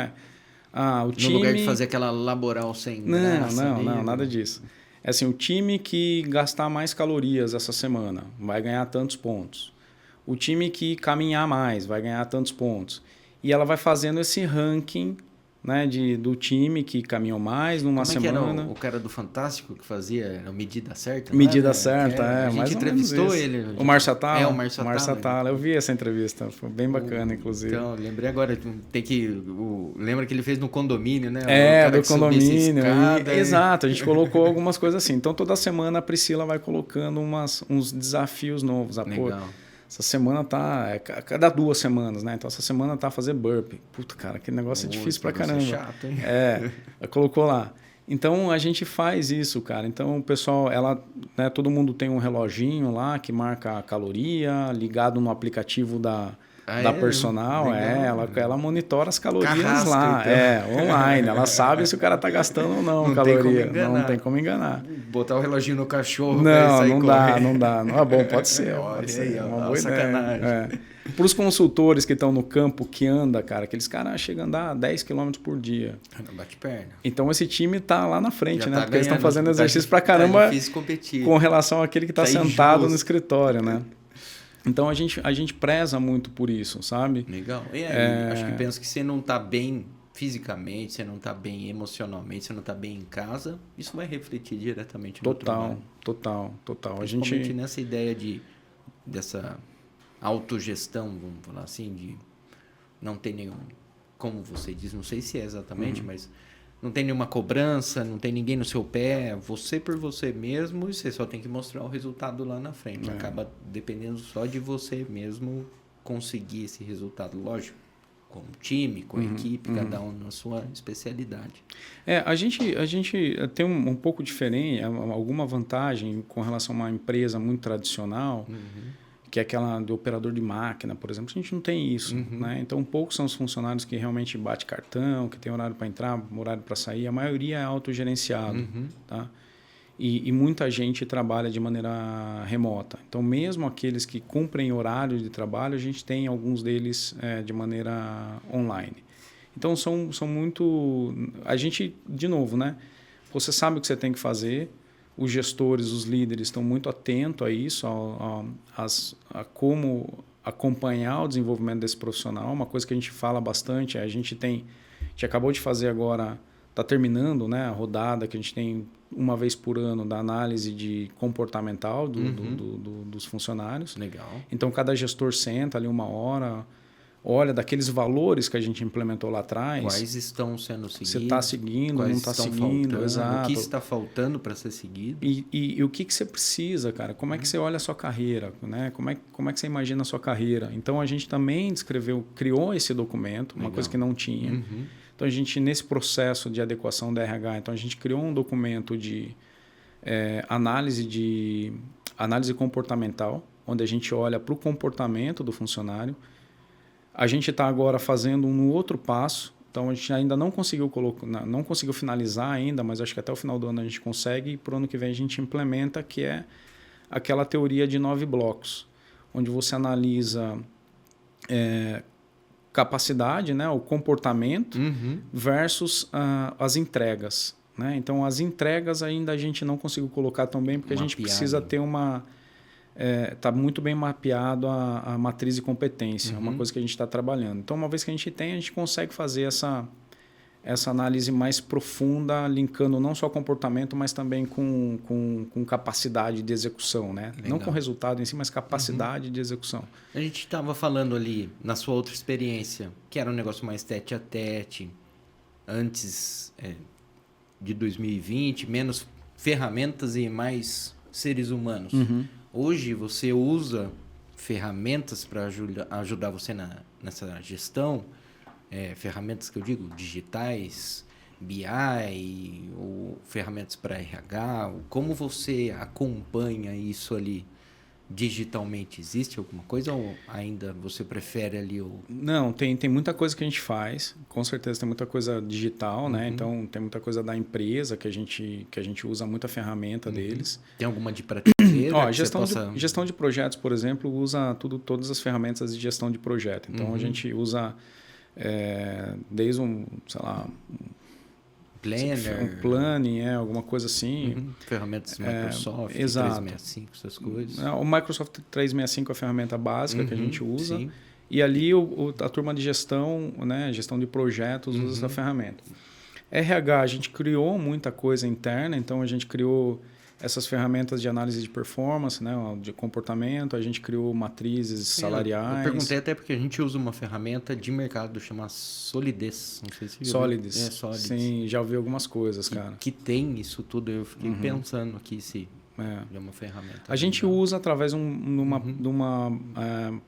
o time... No lugar de fazer aquela laboral sem graça. Não, nada disso. É assim, o time que gastar mais calorias essa semana vai ganhar tantos pontos. O time que caminhar mais vai ganhar tantos pontos. E ela vai fazendo esse ranking, né, do time que caminhou mais numa semana. Que era o cara do Fantástico que fazia a medida certa? Medida certa, A gente entrevistou ele. O Márcio Atala? O Márcio Atala. Eu vi essa entrevista, foi bem bacana, inclusive. Então, lembrei agora, lembra que ele fez no condomínio, né? Do condomínio. Exato, a gente colocou algumas coisas assim. Então, toda semana a Priscila vai colocando uns desafios novos. Legal. Essa semana cada 2 semanas, né? Então, essa semana tá a fazer burpee. Puta, cara, que negócio difícil pra caramba. Chato, hein? Ela colocou lá. Então, a gente faz isso, cara. Então, o pessoal, né, todo mundo tem um reloginho lá que marca a caloria, ligado no aplicativo da personal. Ela monitora as calorias lá. Então. Online. Ela sabe se o cara tá gastando ou não caloria. Não tem como enganar. Botar o reloginho no cachorro. Não dá. Não é bom, pode ser. Uma boa sacanagem. Ideia. Para os consultores que estão no campo, que anda, cara, aqueles caras chegam a andar 10 km por dia. Bate perna. Então esse time tá lá na frente, já né? Tá porque eles estão fazendo exercício pra caramba com relação àquele que tá sentado no escritório, né? Então a gente preza muito por isso, sabe? Legal. E aí, acho que penso que você não tá bem fisicamente, você não tá bem emocionalmente, você não tá bem em casa, isso vai refletir diretamente no trabalho. Total. Principalmente nessa ideia dessa autogestão, vamos falar assim, de não ter nenhum, como você diz, não sei se é exatamente, mas não tem nenhuma cobrança, não tem ninguém no seu pé, você por você mesmo, e você só tem que mostrar o resultado lá na frente. Acaba dependendo só de você mesmo conseguir esse resultado, lógico, com o time, com a equipe, cada um na sua especialidade. A gente tem um pouco diferente, alguma vantagem com relação a uma empresa muito tradicional, que é aquela do operador de máquina, por exemplo. A gente não tem isso, né? Então, poucos são os funcionários que realmente bate cartão, que tem horário para entrar, horário para sair. A maioria é autogerenciado, tá? E muita gente trabalha de maneira remota. Então, mesmo aqueles que cumprem horário de trabalho, a gente tem alguns deles de maneira online. Então, são muito... A gente, de novo, né? Você sabe o que você tem que fazer. Os gestores, os líderes estão muito atentos a isso, a como acompanhar o desenvolvimento desse profissional. Uma coisa que a gente fala bastante, a gente acabou de fazer agora, está terminando, né, a rodada que a gente tem uma vez por ano da análise de comportamental dos funcionários. Legal. Então, cada gestor senta ali 1 hora, olha daqueles valores que a gente implementou lá atrás. Quais estão sendo seguidos? Você está seguindo, não está seguindo, exato. O que está faltando para ser seguido? E o que você precisa, cara? Como é que você olha a sua carreira? Né? Como é que você imagina a sua carreira? Então, a gente também criou esse documento, uma coisa que não tinha. Então, a gente, nesse processo de adequação da RH, então a gente criou um documento de análise comportamental, onde a gente olha para o comportamento do funcionário. A gente está agora fazendo um outro passo, então a gente ainda não conseguiu finalizar ainda, mas acho que até o final do ano a gente consegue, e para o ano que vem a gente implementa, que é aquela teoria de 9 blocos, onde você analisa capacidade, né, o comportamento versus as entregas. Né? Então, as entregas ainda a gente não conseguiu colocar tão bem, porque a gente precisa ter está muito bem mapeado a matriz de competência, é uma coisa que a gente está trabalhando. Então, uma vez que a gente consegue fazer essa análise mais profunda, linkando não só comportamento, mas também com capacidade de execução. Né? Não com resultado em si, mas capacidade de execução. A gente estava falando ali, na sua outra experiência, que era um negócio mais tete a tete, antes de 2020, menos ferramentas e mais seres humanos. Hoje você usa ferramentas para ajudar você nessa gestão, ferramentas que eu digo digitais, BI, ou ferramentas para RH, como você acompanha isso ali digitalmente? Existe alguma coisa ou ainda você prefere ali o... Não, tem muita coisa que a gente faz, com certeza tem muita coisa digital, né? Então tem muita coisa da empresa que a gente usa muita ferramenta deles. Tem alguma de prateleira? Ó, gestão de projetos, por exemplo, usa todas as ferramentas de gestão de projeto. Então a gente usa desde sei lá, Planner, planning, alguma coisa assim. Ferramentas Microsoft, exato. 365, essas coisas. O Microsoft 365 é a ferramenta básica que a gente usa. Sim. E ali a turma de gestão, né, gestão de projetos, usa essa ferramenta. RH, a gente criou muita coisa interna, então a gente criou essas ferramentas de análise de performance, né, de comportamento, a gente criou matrizes salariais. Eu perguntei até porque a gente usa uma ferramenta de mercado chamada Solidez. Não sei se Solidez. Solidez. Sim, já ouvi algumas coisas, cara. Que tem isso tudo. Eu fiquei pensando aqui se é uma ferramenta. A gente usa através de uma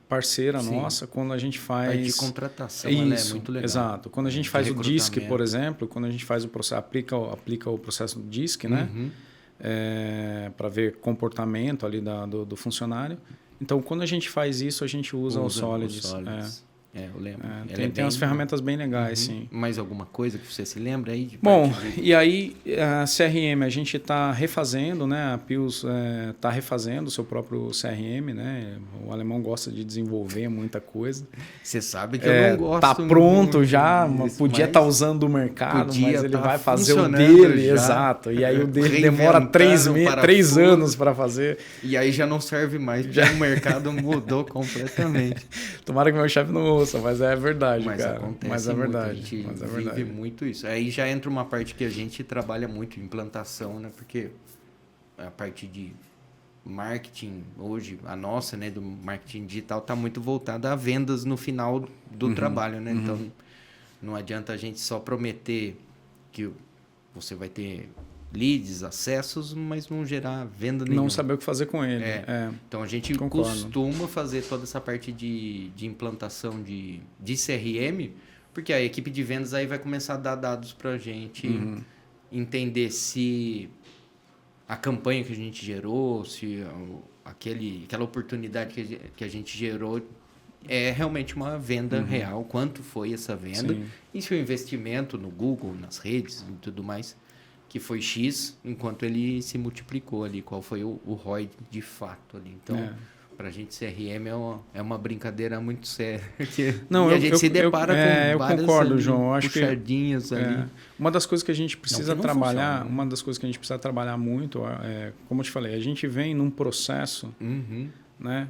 parceira nossa quando a gente faz... Parte de contratação, ela é muito legal. Exato. Quando a gente faz o DISC, por exemplo, quando a gente faz o processo, aplica o processo do DISC, né? Para ver comportamento ali do funcionário. Então, quando a gente faz isso, a gente usa o Solidez. Eu lembro. Tem umas ferramentas bem legais, sim. Mais alguma coisa que você se lembra aí? Bom, e aí a CRM a gente está refazendo, né? A Pius está refazendo o seu próprio CRM, né? O alemão gosta de desenvolver muita coisa. Você sabe que eu não gosto. Está pronto já, podia estar usando o mercado, mas ele vai fazer o dele, exato. E aí o dele demora 3 anos para fazer. E aí já não serve mais, já o mercado mudou completamente. Tomara que meu chefe não ouça, mas é verdade, mas cara. Acontece mas é verdade. Muito, a gente vive muito isso. Aí já entra uma parte que a gente trabalha muito, implantação, né? Porque a parte de marketing, hoje, a nossa, né, do marketing digital, está muito voltada a vendas no final do trabalho, né? Então, não adianta a gente só prometer que você vai ter leads, acessos, mas não gerar venda nenhuma. Não saber o que fazer com ele. Então, a gente costuma fazer toda essa parte de implantação de CRM, porque a equipe de vendas aí vai começar a dar dados para a gente entender se a campanha que a gente gerou, se aquela oportunidade que a gente gerou é realmente uma venda real, quanto foi essa venda, e se o investimento no Google, nas redes e tudo mais, que foi X, enquanto ele se multiplicou ali, qual foi o ROI de fato ali. Então, para a gente, CRM é uma brincadeira muito séria. A gente se depara com várias concordo, João. Eu acho puxadinhas ali. Uma das coisas que a gente precisa trabalhar, muito, como eu te falei, a gente vem num processo, né?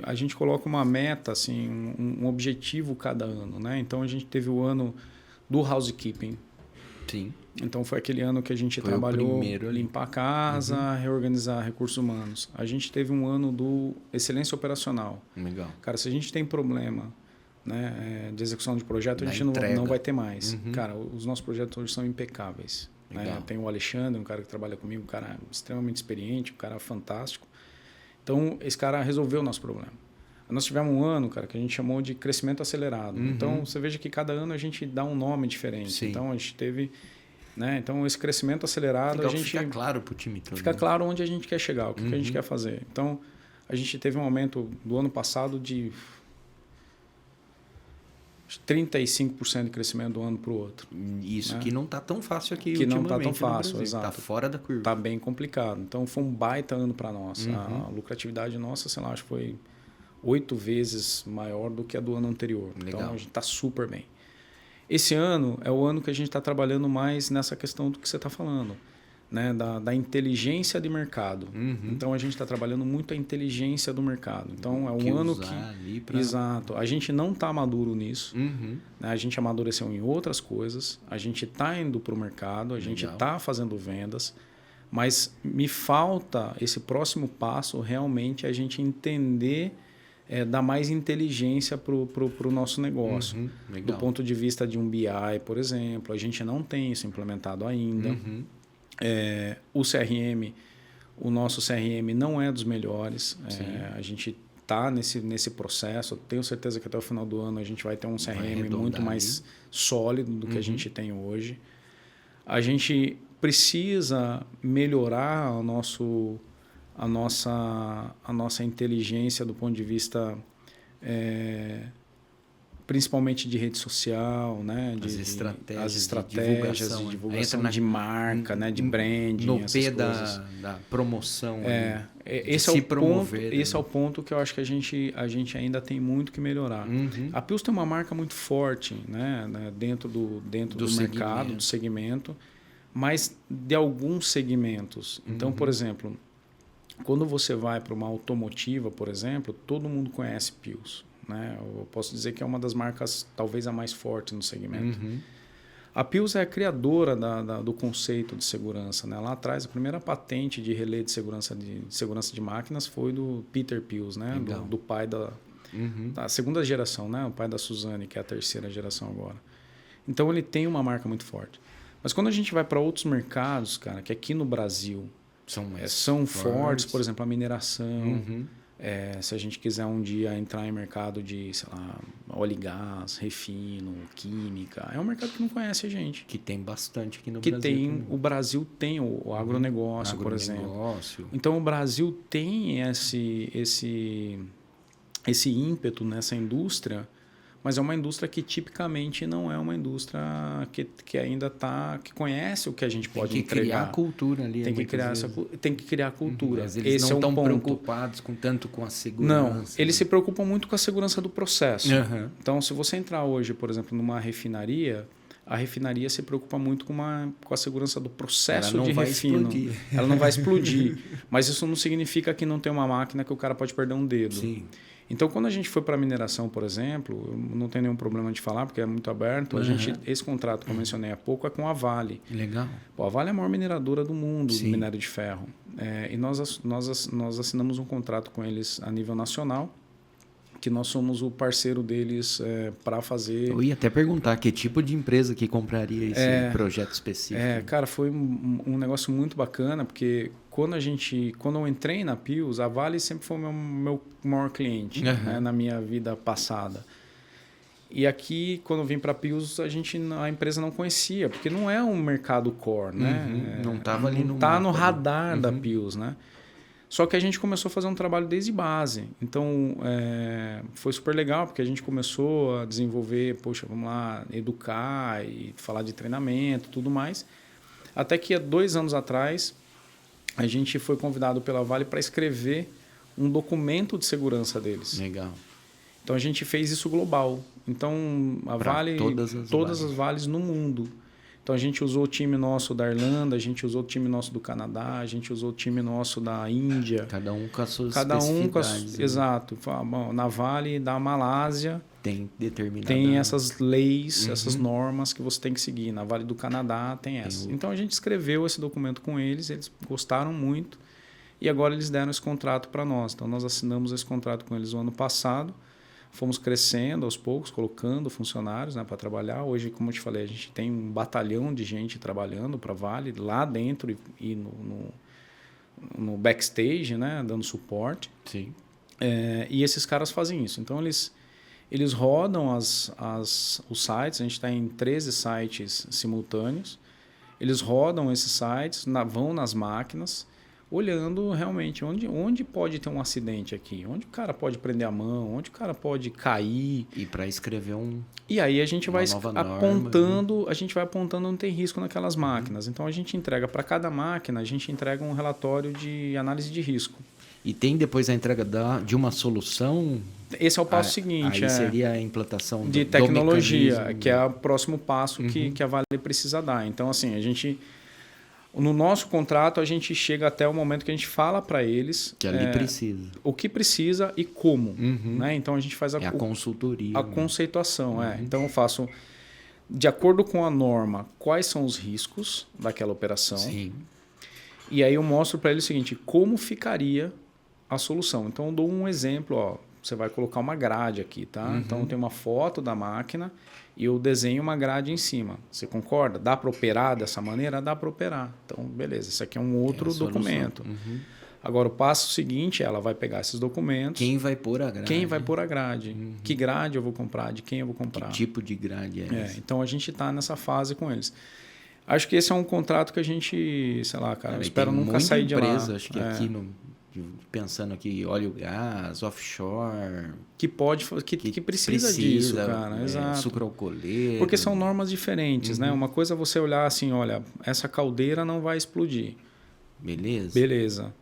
A gente coloca uma meta, assim, um objetivo cada ano, né? Então, a gente teve o ano do housekeeping. Sim. Então, foi aquele ano que a gente trabalhou limpar a casa, reorganizar recursos humanos. A gente teve um ano do excelência operacional. Legal. Cara, se a gente tem problema, né, de execução de projeto, a gente não vai ter mais. Cara, os nossos projetos hoje são impecáveis. Né? Tem o Alexandre, um cara que trabalha comigo, um cara extremamente experiente, um cara fantástico. Então, esse cara resolveu o nosso problema. Nós tivemos um ano, cara, que a gente chamou de crescimento acelerado. Então, você veja que cada ano a gente dá um nome diferente. Sim. Então, a gente teve... Né? Então, esse crescimento acelerado, a gente... Fica claro para o time todo. Fica claro onde a gente quer chegar, o que a gente quer fazer. Então, a gente teve um aumento do ano passado de 35% de crescimento de um ano para o outro. Isso, né? Que não está tão fácil aqui que não está tão fácil, exato. Está fora da curva. Está bem complicado. Então, foi um baita ano para nós. A lucratividade nossa, sei lá, acho que foi 8 vezes maior do que a do ano anterior. Legal. Então, a gente está super bem. Esse ano é o ano que a gente está trabalhando mais nessa questão do que você está falando, né? Da inteligência de mercado. Então, a gente está trabalhando muito a inteligência do mercado. Então, é um ano que... Exato. A gente não está maduro nisso. Né? A gente amadureceu em outras coisas. A gente está indo para o mercado. A gente está fazendo vendas. Mas me falta esse próximo passo, realmente, a gente entender... dar mais inteligência para o nosso negócio. Do ponto de vista de um BI, por exemplo, a gente não tem isso implementado ainda. O CRM, o nosso CRM não é dos melhores. A gente está nesse processo. Tenho certeza que até o final do ano a gente vai ter um CRM muito mais sólido do que a gente tem hoje. A gente precisa melhorar a nossa inteligência do ponto de vista principalmente de rede social, né? As estratégias de divulgação de marca, né? De branding, no P da promoção. Esse é o ponto que eu acho que a gente ainda tem muito que melhorar. A Pius tem uma marca muito forte, né? Dentro do mercado, do segmento, mas de alguns segmentos. Então, por exemplo, quando você vai para uma automotiva, por exemplo, todo mundo conhece Pius. Né? Eu posso dizer que é uma das marcas talvez a mais forte no segmento. A Pius é a criadora do conceito de segurança. Né? Lá atrás, a primeira patente de relé de segurança de máquinas foi do Peter Pius, né? do pai da segunda geração, né? O pai da Suzane, que é a terceira geração agora. Então, ele tem uma marca muito forte. Mas quando a gente vai para outros mercados, cara, que aqui no Brasil são fortes, por exemplo, a mineração... se a gente quiser um dia entrar em mercado de, sei lá, óleo e gás, refino, química, é um mercado que não conhece a gente. Que tem bastante aqui no Brasil. O Brasil tem o agronegócio, por exemplo. Então, o Brasil tem esse ímpeto nessa indústria, mas é uma indústria que tipicamente não é uma indústria que ainda que conhece o que a gente pode entregar. Tem que criar a cultura ali. Tem que criar a cultura. Mas eles não estão preocupados tanto com a segurança. Não, eles se preocupam muito com a segurança do processo. Então, se você entrar hoje, por exemplo, numa refinaria, a refinaria se preocupa muito com a segurança do processo de refino. Ela não vai explodir. Mas isso não significa que não tem uma máquina que o cara pode perder um dedo. Sim. Então, quando a gente foi para a mineração, por exemplo, não tem nenhum problema de falar, porque é muito aberto. Esse contrato que eu mencionei há pouco é com a Vale. Legal. A Vale é a maior mineradora do mundo de minério de ferro. E nós assinamos um contrato com eles a nível nacional, que nós somos o parceiro deles para fazer... Eu ia até perguntar que tipo de empresa que compraria esse projeto específico. Cara, foi um negócio muito bacana, porque quando eu entrei na Pius, a Vale sempre foi o meu maior cliente, né, na minha vida passada. E aqui, quando eu vim para a Pius, a empresa não conhecia, porque não é um mercado core, né? Não estava ali no radar da Pius, né? Só que a gente começou a fazer um trabalho desde base. Então, foi super legal, porque a gente começou a desenvolver, vamos lá, educar e falar de treinamento e tudo mais. Até que há 2 anos atrás, a gente foi convidado pela Vale para escrever um documento de segurança deles. Legal. Então, a gente fez isso global. Então, a Vale, todas as vales no mundo. Então, a gente usou o time nosso da Irlanda, a gente usou o time nosso do Canadá, a gente usou o time nosso da Índia. Cada um com as suas especificidades. Exato. Bom, na Vale da Malásia tem essas leis, essas normas que você tem que seguir. Na Vale do Canadá tem essas. Então, a gente escreveu esse documento com eles gostaram muito e agora eles deram esse contrato para nós. Então, nós assinamos esse contrato com eles no ano passado. Fomos crescendo aos poucos, colocando funcionários, né, para trabalhar. Hoje, como eu te falei, a gente tem um batalhão de gente trabalhando para a Vale, lá dentro e no backstage, né, dando suporte. Sim. E esses caras fazem isso. Então, eles rodam os sites, a gente está em 13 sites simultâneos. Eles rodam esses sites, vão nas máquinas, olhando realmente onde pode ter um acidente aqui, onde o cara pode prender a mão, onde o cara pode cair. E para escrever E aí a gente vai apontando, onde tem risco naquelas máquinas. Então a gente entrega para cada máquina, a gente entrega um relatório de análise de risco. E tem depois a entrega de uma solução? Esse é o passo seguinte. Aí seria a implantação de tecnologia, que é o próximo passo que a Vale precisa dar. Então, assim, no nosso contrato, a gente chega até o momento que a gente fala para eles... Que ali precisa. O que precisa e como. Né? Então, a gente faz a consultoria. A conceituação. Então, eu faço, de acordo com a norma, quais são os riscos daquela operação. Sim. E aí eu mostro para eles o seguinte, como ficaria a solução. Então, eu dou um exemplo. Você vai colocar uma grade aqui, tá? Então, tem uma foto da máquina... E eu desenho uma grade em cima. Você concorda? Dá para operar dessa maneira? Dá para operar. Então, beleza. Isso aqui é um outro documento. Agora, o passo seguinte, ela vai pegar esses documentos. Quem vai pôr a grade? Quem vai pôr a grade? Que grade eu vou comprar? De quem eu vou comprar? Que tipo de grade é essa? Então, a gente está nessa fase com eles. Acho que esse é um contrato que a gente, sei lá, cara, eu espero nunca sair de lá. Acho que aqui pensando aqui, óleo, gás, offshore... Que precisa disso, cara. Exato. Sucro alcooleiro... Porque são normas diferentes, né? Uma coisa é você olhar assim, olha, essa caldeira não vai explodir. Beleza.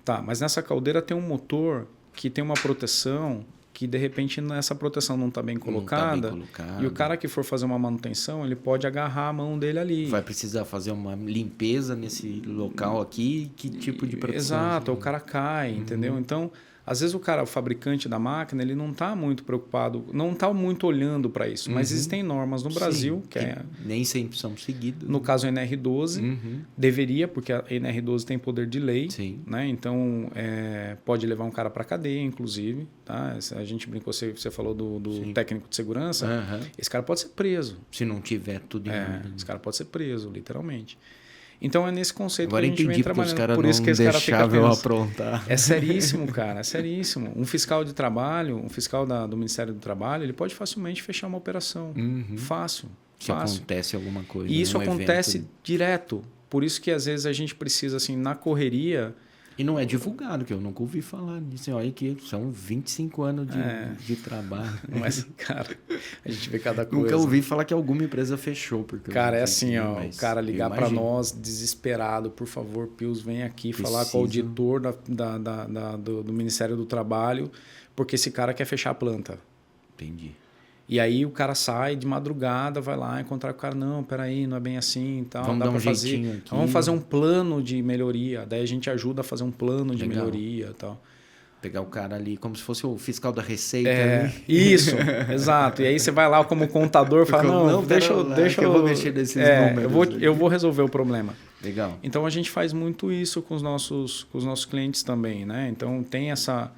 Tá, mas nessa caldeira tem um motor que tem uma proteção que, de repente, essa proteção não está bem colocada. E o cara que for fazer uma manutenção, ele pode agarrar a mão dele ali. Vai precisar fazer uma limpeza nesse local aqui. Que tipo de proteção? Exato, o cara cai, entendeu? Então, às vezes o fabricante da máquina, ele não está muito preocupado, não está muito olhando para isso. Mas existem normas no Brasil, que nem sempre são seguidas. No caso, a NR12 deveria, porque a NR12 tem poder de lei. Né? Então, pode levar um cara para cadeia, inclusive. Tá? A gente brincou, você falou do técnico de segurança. Esse cara pode ser preso. Se não tiver tudo em ordem. Esse cara pode ser preso, literalmente. Então, é nesse conceito Agora que a gente vem trabalhando. Por isso que esse cara fica eu aprontar. É seríssimo, cara. É seríssimo. Um fiscal de trabalho, um fiscal do Ministério do Trabalho, ele pode facilmente fechar uma operação. Fácil. Se acontece alguma coisa. E isso acontece direto. Por isso que, às vezes, a gente precisa, assim, na correria... E não é divulgado, que eu nunca ouvi falar disso. Olha que são 25 anos de trabalho. Mas, cara, a gente vê cada coisa. Nunca ouvi falar que alguma empresa fechou. Porque cara, é assim, ó, o cara ligar para nós desesperado, por favor, Pius, vem aqui falar com o auditor do Ministério do Trabalho, porque esse cara quer fechar a planta. Entendi. E aí o cara sai de madrugada, vai lá encontrar com o cara, não, peraí, não é bem assim e tal. Vamos dar um jeitinho aqui. Vamos fazer um plano de melhoria. Daí a gente ajuda a fazer um plano de melhoria e tal. Pegar o cara ali como se fosse o fiscal da Receita. Isso, exato. E aí você vai lá como contador e fala, não, deixa eu vou mexer nesses números. Eu vou resolver o problema. Legal. Então a gente faz muito isso com os nossos clientes também, né? Então tem essa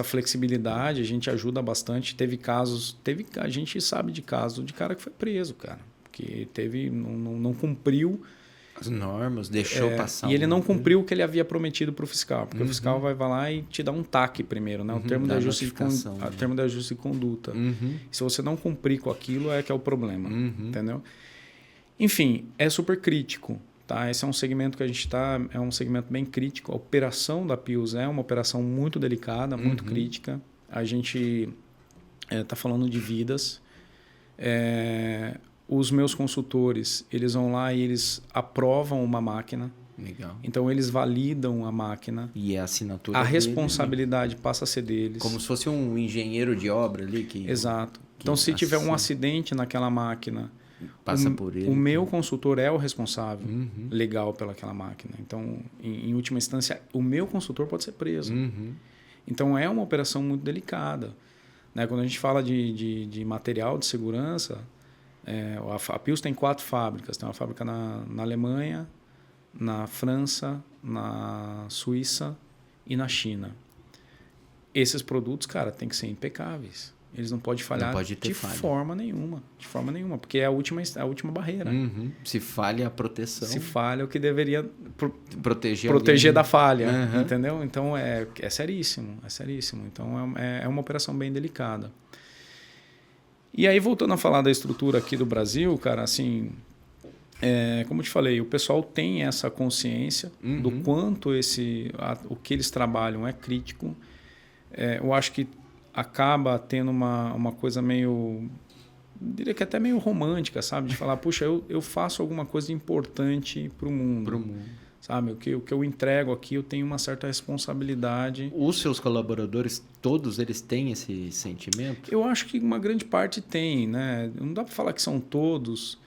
flexibilidade, a gente ajuda bastante. A gente sabe de casos de cara que foi preso, cara, porque não cumpriu as normas, deixou passar. E ele não cumpriu o que ele havia prometido para o fiscal, porque o fiscal vai lá e te dá um TAC primeiro, né? O termo de ajuste de conduta. Se você não cumprir com aquilo, que é o problema, entendeu? Enfim, é super crítico. Tá? Esse é um segmento que a gente está... É um segmento bem crítico. A operação da Pius é uma operação muito delicada, muito crítica. A gente está falando de vidas. Os meus consultores, eles vão lá e eles aprovam uma máquina. Legal. Então, eles validam a máquina. E a assinatura a responsabilidade passa a ser deles. Como se fosse um engenheiro de obra ali. Exato. Então, se tiver um acidente naquela máquina... Passa por ele. O meu consultor é o responsável legal pelaquela máquina. Então, em última instância, o meu consultor pode ser preso. Então, é uma operação muito delicada. Né? Quando a gente fala de material de segurança, a Pius tem 4 fábricas. Tem uma fábrica na Alemanha, na França, na Suíça e na China. Esses produtos, cara, tem que ser impecáveis. Eles não podem falhar de forma nenhuma. De forma nenhuma, porque é a última barreira. Se falha a proteção. Se falha o que deveria proteger da falha. Entendeu? Então, é seríssimo. É seríssimo. Então, é uma operação bem delicada. E aí, voltando a falar da estrutura aqui do Brasil, cara, assim... como eu te falei, o pessoal tem essa consciência do quanto o que eles trabalham é crítico. Eu acho que acaba tendo uma coisa meio, diria que até meio romântica, sabe? De falar, puxa, eu faço alguma coisa importante para o mundo. Sabe? O que eu entrego aqui, eu tenho uma certa responsabilidade. Os seus colaboradores, todos eles têm esse sentimento? Eu acho que uma grande parte tem, né? Não dá para falar que são todos.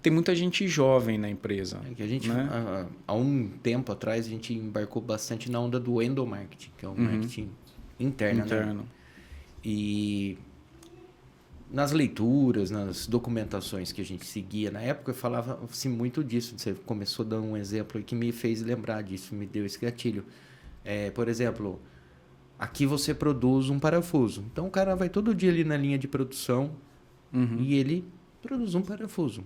Tem muita gente jovem na empresa. Que a gente, né? Há um tempo atrás, a gente embarcou bastante na onda do endomarketing, que é o marketing interno. Né? E nas leituras, nas documentações que a gente seguia na época, falava-se muito disso. Você começou a dar um exemplo que me fez lembrar disso, me deu esse gatilho. Por exemplo, aqui você produz um parafuso. Então o cara vai todo dia ali na linha de produção e ele produz um parafuso.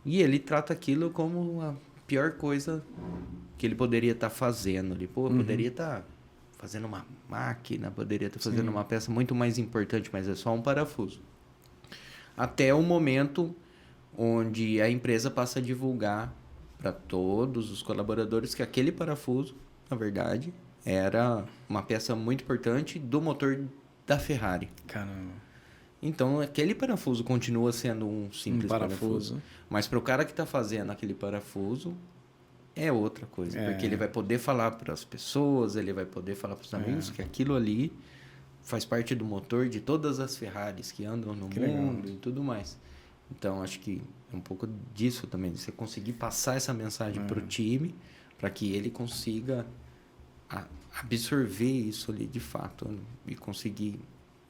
E ele trata aquilo como a pior coisa que ele poderia estar fazendo. Ele poderia estar fazendo uma máquina, poderia estar fazendo uma peça muito mais importante, mas é só um parafuso. Até o momento onde a empresa passa a divulgar para todos os colaboradores que aquele parafuso, na verdade, era uma peça muito importante do motor da Ferrari. Caramba. Então, aquele parafuso continua sendo um simples parafuso. Mas para o cara que está fazendo aquele parafuso, é outra coisa. Porque ele vai poder falar para as pessoas, ele vai poder falar para os amigos que aquilo ali faz parte do motor de todas as Ferraris que andam no mundo e tudo mais. Então, acho que é um pouco disso também. Você conseguir passar essa mensagem para o time, para que ele consiga absorver isso ali de fato e conseguir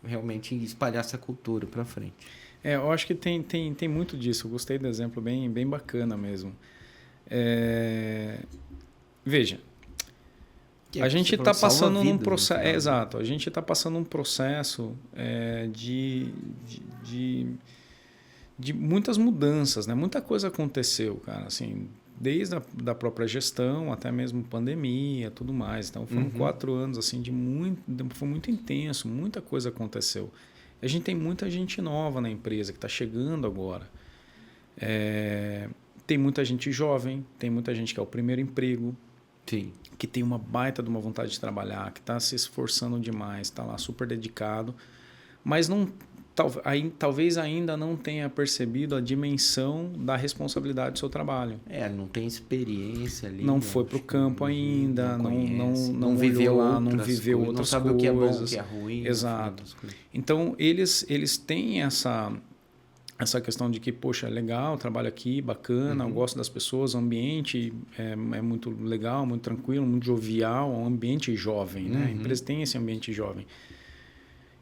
realmente espalhar essa cultura para frente. Eu acho que tem muito disso. Eu gostei do exemplo, bem bacana mesmo. Veja, a gente está passando num processo... exato, a gente está passando um processo de muitas mudanças, né? Muita coisa aconteceu, cara, assim, desde da própria gestão até mesmo pandemia, tudo mais. Então, foram 4 anos assim, foi muito intenso, muita coisa aconteceu. A gente tem muita gente nova na empresa que está chegando agora. Tem muita gente jovem, tem muita gente que é o primeiro emprego, sim, que tem uma baita de uma vontade de trabalhar, que está se esforçando demais, está lá super dedicado, mas talvez ainda não tenha percebido a dimensão da responsabilidade do seu trabalho. Não tem experiência ali. Não foi para o campo ainda, não viveu lá, não viveu outras coisas. Não sabe o que é bom, o que é ruim. Exato. Então, eles têm essa questão de que, poxa, legal, trabalho aqui, bacana, eu gosto das pessoas, o ambiente é muito legal, muito tranquilo, muito jovial, um ambiente jovem, né? A empresa tem esse ambiente jovem.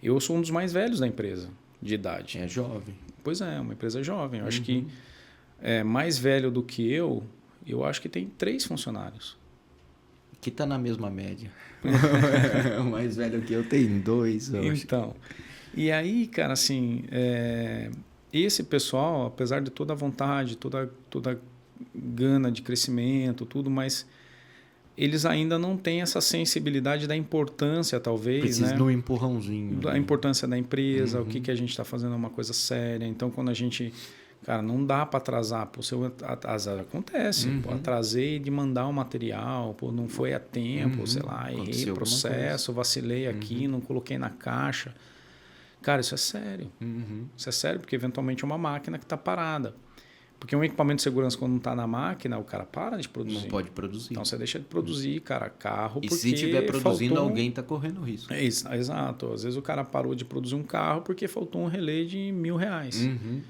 Eu sou um dos mais velhos da empresa, de idade. É jovem. Pois é, uma empresa jovem. Eu acho que mais velho do que eu acho que tem 3 funcionários. Que está na mesma média. O mais velho que eu tem 2. Então, e aí, cara, assim, esse pessoal, apesar de toda a vontade, toda gana de crescimento, tudo, mas eles ainda não têm essa sensibilidade da importância, talvez, precisa de um empurrãozinho. Da importância da empresa, o que a gente está fazendo é uma coisa séria. Então, quando a gente... Cara, não dá para atrasar. Pô, se eu atrasar, acontece. Pô, atrasei de mandar o material, pô, não foi a tempo, sei lá, errei o processo, vacilei aqui, não coloquei na caixa. Cara, isso é sério. Isso é sério, porque eventualmente é uma máquina que está parada. Porque um equipamento de segurança, quando não está na máquina, o cara para de produzir. Não pode produzir. Então, você deixa de produzir, cara, carro, e porque se estiver produzindo, alguém está correndo risco. Exato. Às vezes o cara parou de produzir um carro porque faltou um relé de R$1.000.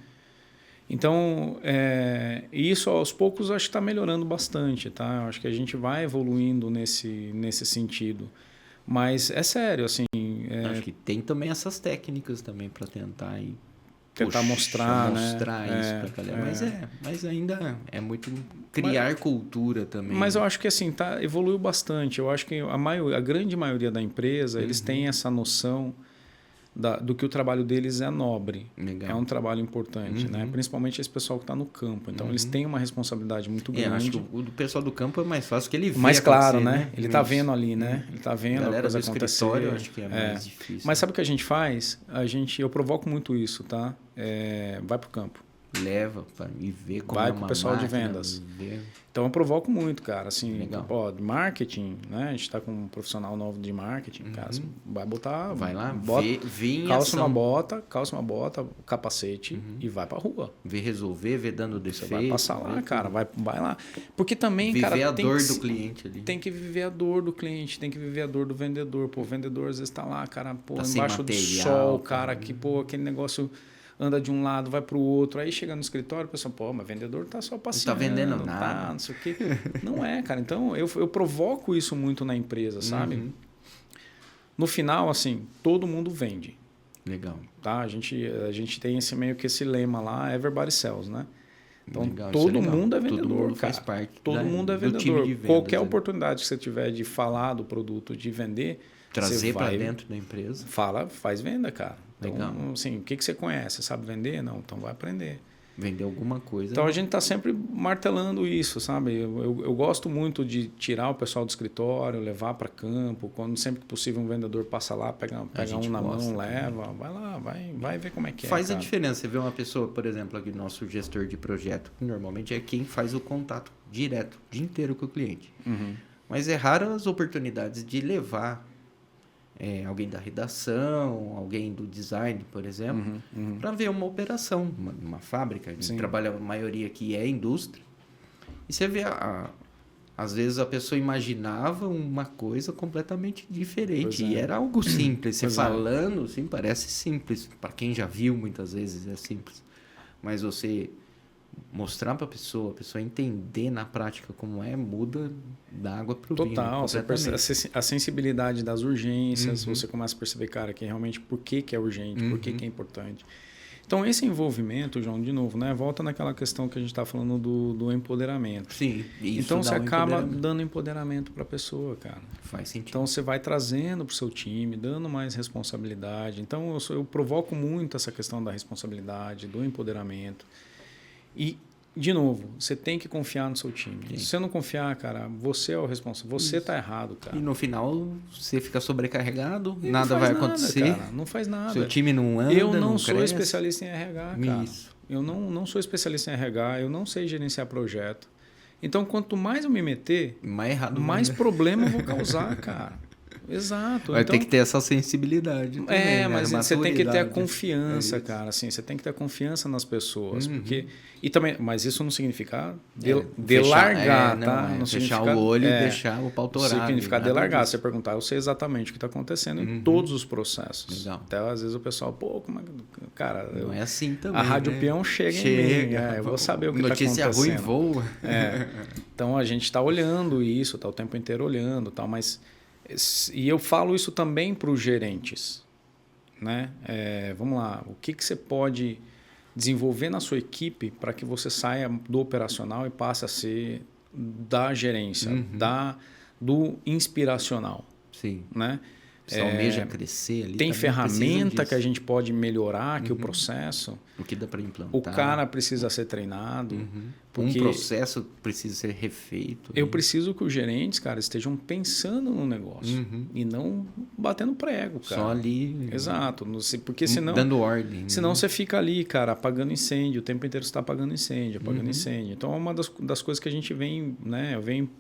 Então, isso aos poucos eu acho que está melhorando bastante, tá? Eu acho que a gente vai evoluindo nesse sentido. Mas é sério, assim... Acho que tem também essas técnicas também para tentar mostrar isso para galera. Mas ainda é muito criar cultura também. Mas eu acho que assim, evoluiu bastante. Eu acho que a grande maioria da empresa, eles têm essa noção do que o trabalho deles é nobre. Legal. É um trabalho importante, né? Principalmente esse pessoal que está no campo. Então, eles têm uma responsabilidade muito grande. Acho que o pessoal do campo é mais fácil que ele vê mais claro, né? Ele está vendo ali, né? Ele está vendo a coisa acontecer. Eu acho que é mais difícil. Mas sabe o que a gente faz? Eu provoco muito isso, tá? Vai para o campo. Leva e vê como vai com o pessoal de vendas. Então eu provoco muito, cara. Assim, de marketing, né? A gente está com um profissional novo de marketing, cara. Vai botar. Vai lá, calça uma bota, capacete e vai pra rua. Vê resolver, vê dando defeito. Você vai passar lá, cara. Vai lá. Porque também, cara. Viver a dor do cliente ali. Tem que viver a dor do cliente, tem que viver a dor do vendedor. Pô, o vendedor às vezes tá lá, cara, pô, embaixo do sol, cara, que, pô, aquele negócio. Anda de um lado, vai para o outro, aí chega no escritório, o pessoal, pô, mas vendedor tá só passeando. Não tá vendendo nada. Não sei o quê. Não é, cara. Então, eu provoco isso muito na empresa, sabe? No final, assim, todo mundo vende. Legal. Tá? A gente tem meio que esse lema lá, everybody sells, né? Então, legal, todo mundo é vendedor, todo mundo cara. Faz parte todo mundo é vendedor. Time de vendas, qualquer oportunidade que você tiver de falar do produto, de vender... Trazer para dentro da empresa. Faz venda, cara. Então, legal. assim, o que você conhece? Você sabe vender? Não, então vai aprender. Vender alguma coisa. Então a gente está sempre martelando isso, sabe? Eu gosto muito de tirar o pessoal do escritório, levar para campo. Quando sempre que possível um vendedor passa lá, pega um na mão, leva, vai lá, vai ver como é que Faz a diferença. Você vê uma pessoa, por exemplo, aqui, nosso gestor de projeto, que normalmente é quem faz o contato direto, o dia inteiro com o cliente. Mas é raro as oportunidades de levar alguém da redação, alguém do design, por exemplo, para ver uma operação, uma fábrica. A gente trabalha, a maioria aqui é indústria. E você vê, às vezes a pessoa imaginava uma coisa completamente diferente. E era algo simples. Você falando, assim, parece simples. Para quem já viu, muitas vezes é simples. Mas você mostrar para a pessoa entender na prática como muda da água para o vinho. Total, você percebe a sensibilidade das urgências, você começa a perceber, cara, que realmente por que é urgente, por que é importante. Então, esse envolvimento, João, de novo, né, volta naquela questão que a gente está falando do empoderamento. Sim, isso então, você acaba dando empoderamento para a pessoa, cara. Faz sentido. Então, você vai trazendo para o seu time, dando mais responsabilidade. Então, eu provoco muito essa questão da responsabilidade, do empoderamento. E, de novo, você tem que confiar no seu time. Sim. Se você não confiar, cara, você é o responsável. Você está errado, cara. E no final, você fica sobrecarregado, nada vai acontecer. Cara, não faz nada. Seu time não anda, eu não sou cresce. Especialista em RH, cara. Isso. Eu não sou especialista em RH, eu não sei gerenciar projeto. Então, quanto mais eu me meter, mais problema eu vou causar, cara. Exato. Vai ter que ter essa sensibilidade também, mas você tem que ter a confiança, cara. Assim, você tem que ter a confiança nas pessoas. Porque, e também, mas isso não significa delargar, tá? Não fechar o olho e deixar o pau torado. Não significa delargar. Você perguntar, eu sei exatamente o que está acontecendo em todos os processos. Legal. Até às vezes o pessoal, cara... Não é assim também, a Rádio Peão chega em mim. Eu vou saber o que está acontecendo. Notícia ruim voa. Então, a gente está olhando isso, está o tempo inteiro olhando, tal, mas... E eu falo isso também para os gerentes, né? Vamos lá, o que você pode desenvolver na sua equipe para que você saia do operacional e passe a ser da gerência, do inspiracional. Sim. Né? Você almeja crescer ali. Tem ferramenta que a gente pode melhorar aqui o processo. O que dá para implantar. O cara precisa ser treinado. Porque um processo precisa ser refeito. Eu preciso que os gerentes, cara, estejam pensando no negócio. E não batendo prego, cara. Só ali. Exato. Porque senão... Dando ordem. Senão você fica ali, cara, apagando incêndio. O tempo inteiro você está apagando incêndio, apagando incêndio. Então, é uma das coisas que a gente vem... né, eu venho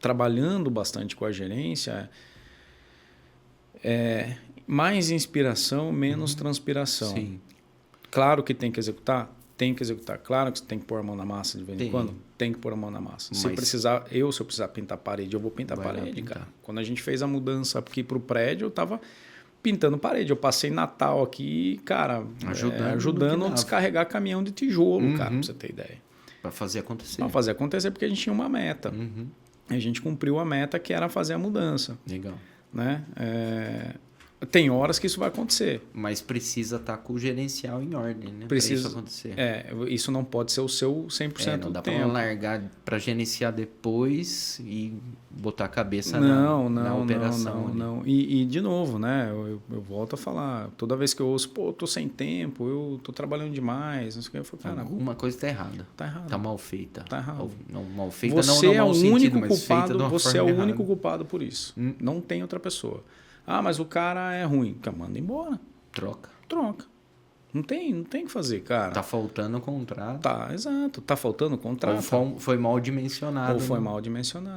trabalhando bastante com a gerência... mais inspiração, menos transpiração. Sim. Claro que tem que executar. Claro que você tem que pôr a mão na massa de vez em quando. Tem que pôr a mão na massa. Se eu precisar pintar a parede, eu vou pintar a parede, cara. Quando a gente fez a mudança aqui para o prédio, eu estava pintando parede. Eu passei Natal aqui, cara, ajudando a descarregar caminhão de tijolo, cara, para você ter ideia. Para fazer acontecer. Para fazer acontecer, porque a gente tinha uma meta. A gente cumpriu a meta que era fazer a mudança. Legal. Né? Tem horas que isso vai acontecer. Mas precisa estar com o gerencial em ordem, né? Precisa, para isso acontecer. Isso não pode ser o seu 100% do tempo. Não dá para largar para gerenciar depois e botar a cabeça na operação. Não. E de novo, né? Eu volto a falar. Toda vez que eu ouço, eu tô sem tempo, eu tô trabalhando demais. Não sei o que. Eu falo, cara, alguma coisa está errada. Tá errado. Tá mal feita. Tá errado. Não, mal feita você não é o único culpado. Você é o errada. único culpado por isso. Não tem outra pessoa. Ah, mas o cara é ruim. Manda embora. Troca. Não tem o que fazer, cara. Tá faltando o contrato. Tá, exato. Tá faltando o contrato. Ou foi mal dimensionado.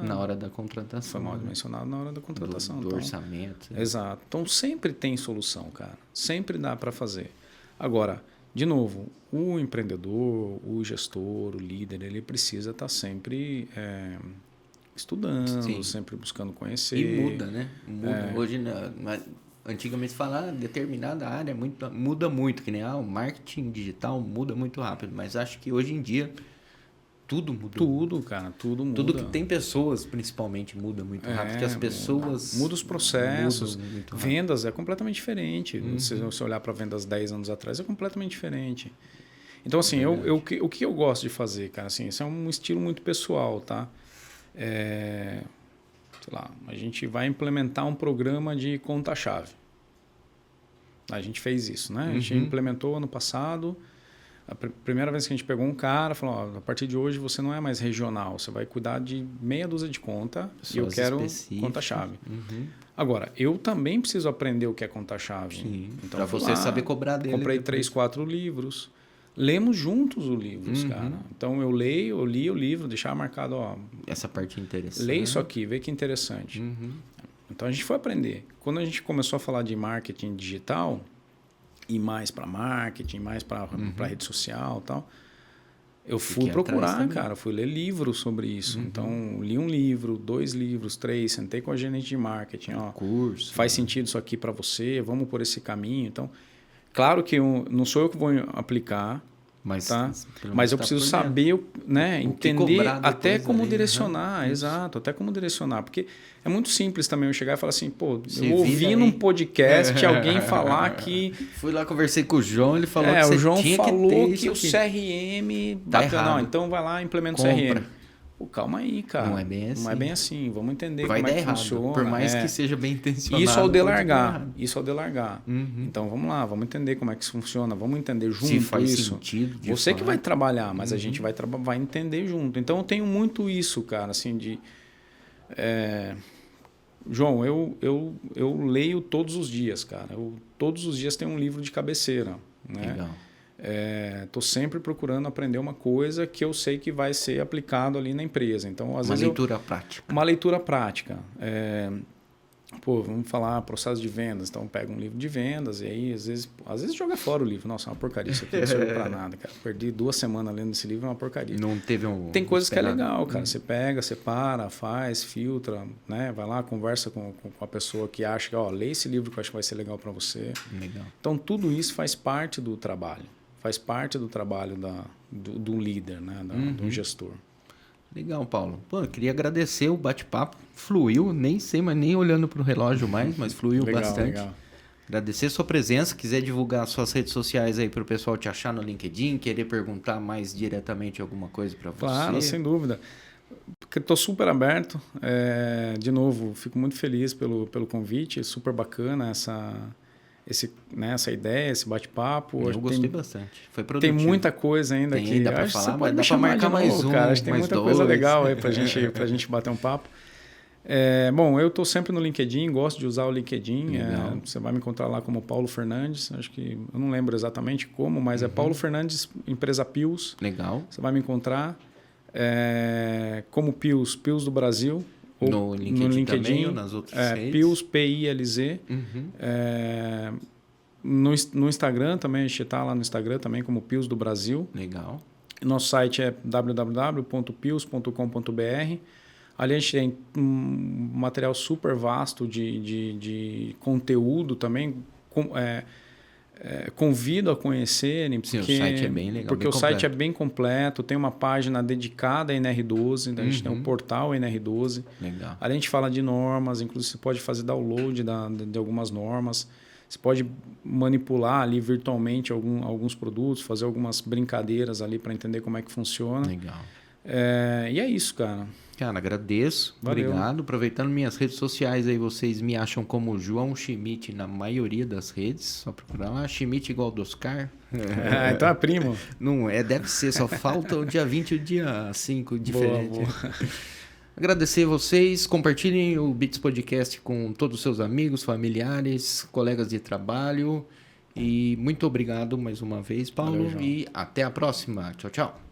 Na hora da contratação. Foi mal dimensionado na hora da contratação. Do orçamento. Exato. Então, sempre tem solução, cara. Sempre dá para fazer. Agora, de novo, o empreendedor, o gestor, o líder, ele precisa estar sempre... estudando, sempre buscando conhecer. E muda, né? Hoje, antigamente falar determinada área muda muito, que nem o marketing digital muda muito rápido, mas acho que hoje em dia tudo muda. Tudo, cara, tudo muda. Tudo que tem pessoas, principalmente, muda muito rápido, porque as pessoas... Muda os processos. Vendas é completamente diferente. Se você olhar para vendas 10 anos atrás, é completamente diferente. Então, assim, o que eu gosto de fazer, cara, assim, isso é um estilo muito pessoal, tá? Sei lá, a gente vai implementar um programa de conta-chave. A gente fez isso, né? A gente implementou ano passado. A primeira vez que a gente pegou um cara, falou, a partir de hoje você não é mais regional, você vai cuidar de meia dúzia de conta e eu quero conta-chave. Agora, eu também preciso aprender o que é conta-chave. Então, para você saber cobrar dele. Comprei 3, 4 livros. Lemos juntos os livros, cara. Então, eu li o livro, deixava marcado, essa parte é interessante. Lê isso aqui, vê que interessante. Então, a gente foi aprender. Quando a gente começou a falar de marketing digital, e mais para marketing, mais para rede social e tal, eu fui procurar, cara. Fui ler livros sobre isso. Então, li um livro, 2 livros, 3, sentei com a gerente de marketing. Curso. Faz sentido isso aqui para você, vamos por esse caminho. Então, claro que não sou eu que vou aplicar, mas eu preciso saber, né, entender até como direcionar, exato, até como direcionar, porque é muito simples também eu chegar e falar assim, pô, eu ouvi num podcast alguém falar que... Fui lá, conversei com o João, ele falou que o João tinha falou que o CRM... Tá errado. Não, então vai lá e implementa o CRM. Pô, calma aí, cara. Não é bem assim. Não é bem assim. Vamos entender como é que funciona. Por mais que seja bem intencionado. Isso ao delargar. Então, vamos lá. Vamos entender como é que isso funciona. Vamos entender junto isso. Se faz sentido. Você que vai trabalhar, mas a gente vai entender junto. Então, eu tenho muito isso, cara, assim, de... João, eu leio todos os dias, cara. Todos os dias tem um livro de cabeceira. Né? Legal. Estou sempre procurando aprender uma coisa que eu sei que vai ser aplicado ali na empresa. Então, às vezes prática. Uma leitura prática. Vamos falar processo de vendas. Então, pega um livro de vendas e aí, às vezes joga fora o livro. Nossa, é uma porcaria. Isso aqui não serve para nada, cara. Perdi 2 semanas lendo esse livro, é uma porcaria. Não teve Tem coisas que é legal, cara. Você pega, separa, faz, filtra, né? Vai lá, conversa com a pessoa que acha que, lê esse livro que eu acho que vai ser legal para você. Legal. Então, tudo isso faz parte do trabalho. Faz parte do trabalho do líder, né? Do gestor. Legal, Paulo. Pô, eu queria agradecer o bate-papo. Fluiu, nem sei, mas nem olhando para o relógio mais, mas fluiu bastante. Legal. Agradecer a sua presença. Quiser divulgar suas redes sociais aí para o pessoal te achar no LinkedIn, querer perguntar mais diretamente alguma coisa para você. Claro, sem dúvida. Estou super aberto. De novo, fico muito feliz pelo convite. Super bacana essa ideia, esse bate-papo. Eu gostei bastante. Foi produtivo. Tem muita coisa ainda tem que... ainda para falar, mas dá para marcar mais um, cara. Acho que tem muita coisa legal aí para gente bater um papo. Bom, eu estou sempre no LinkedIn, gosto de usar o LinkedIn. Você vai me encontrar lá como Paulo Fernandes. Acho que eu não lembro exatamente como, mas é Paulo Fernandes, empresa Pius. Legal. Você vai me encontrar como Pius do Brasil. No LinkedIn também ou nas outras redes? Pius, P-I-L-Z. No Instagram também, a gente está lá no Instagram também como Pius do Brasil. Legal. Nosso site é www.pius.com.br. Ali a gente tem um material super vasto de conteúdo também. Convido a conhecerem, porque, o site é bem legal. Porque bem o site é bem completo, tem uma página dedicada à NR12, a gente tem um portal NR12. Legal. Ali a gente fala de normas, inclusive você pode fazer download de algumas normas, você pode manipular ali virtualmente alguns produtos, fazer algumas brincadeiras ali para entender como é que funciona. Legal. E é isso, cara. Cara, agradeço. Valeu. Obrigado. Aproveitando minhas redes sociais aí, vocês me acham como João Schmidt na maioria das redes. Só procurar lá, Schmidt igual do Oscar. Então é primo. Não é, deve ser. Só falta o dia 20 e o dia 5 diferente. Boa. Agradecer vocês. Compartilhem o Bits Podcast com todos os seus amigos, familiares, colegas de trabalho. E muito obrigado mais uma vez, Paulo. Valeu, João. E até a próxima. Tchau, tchau.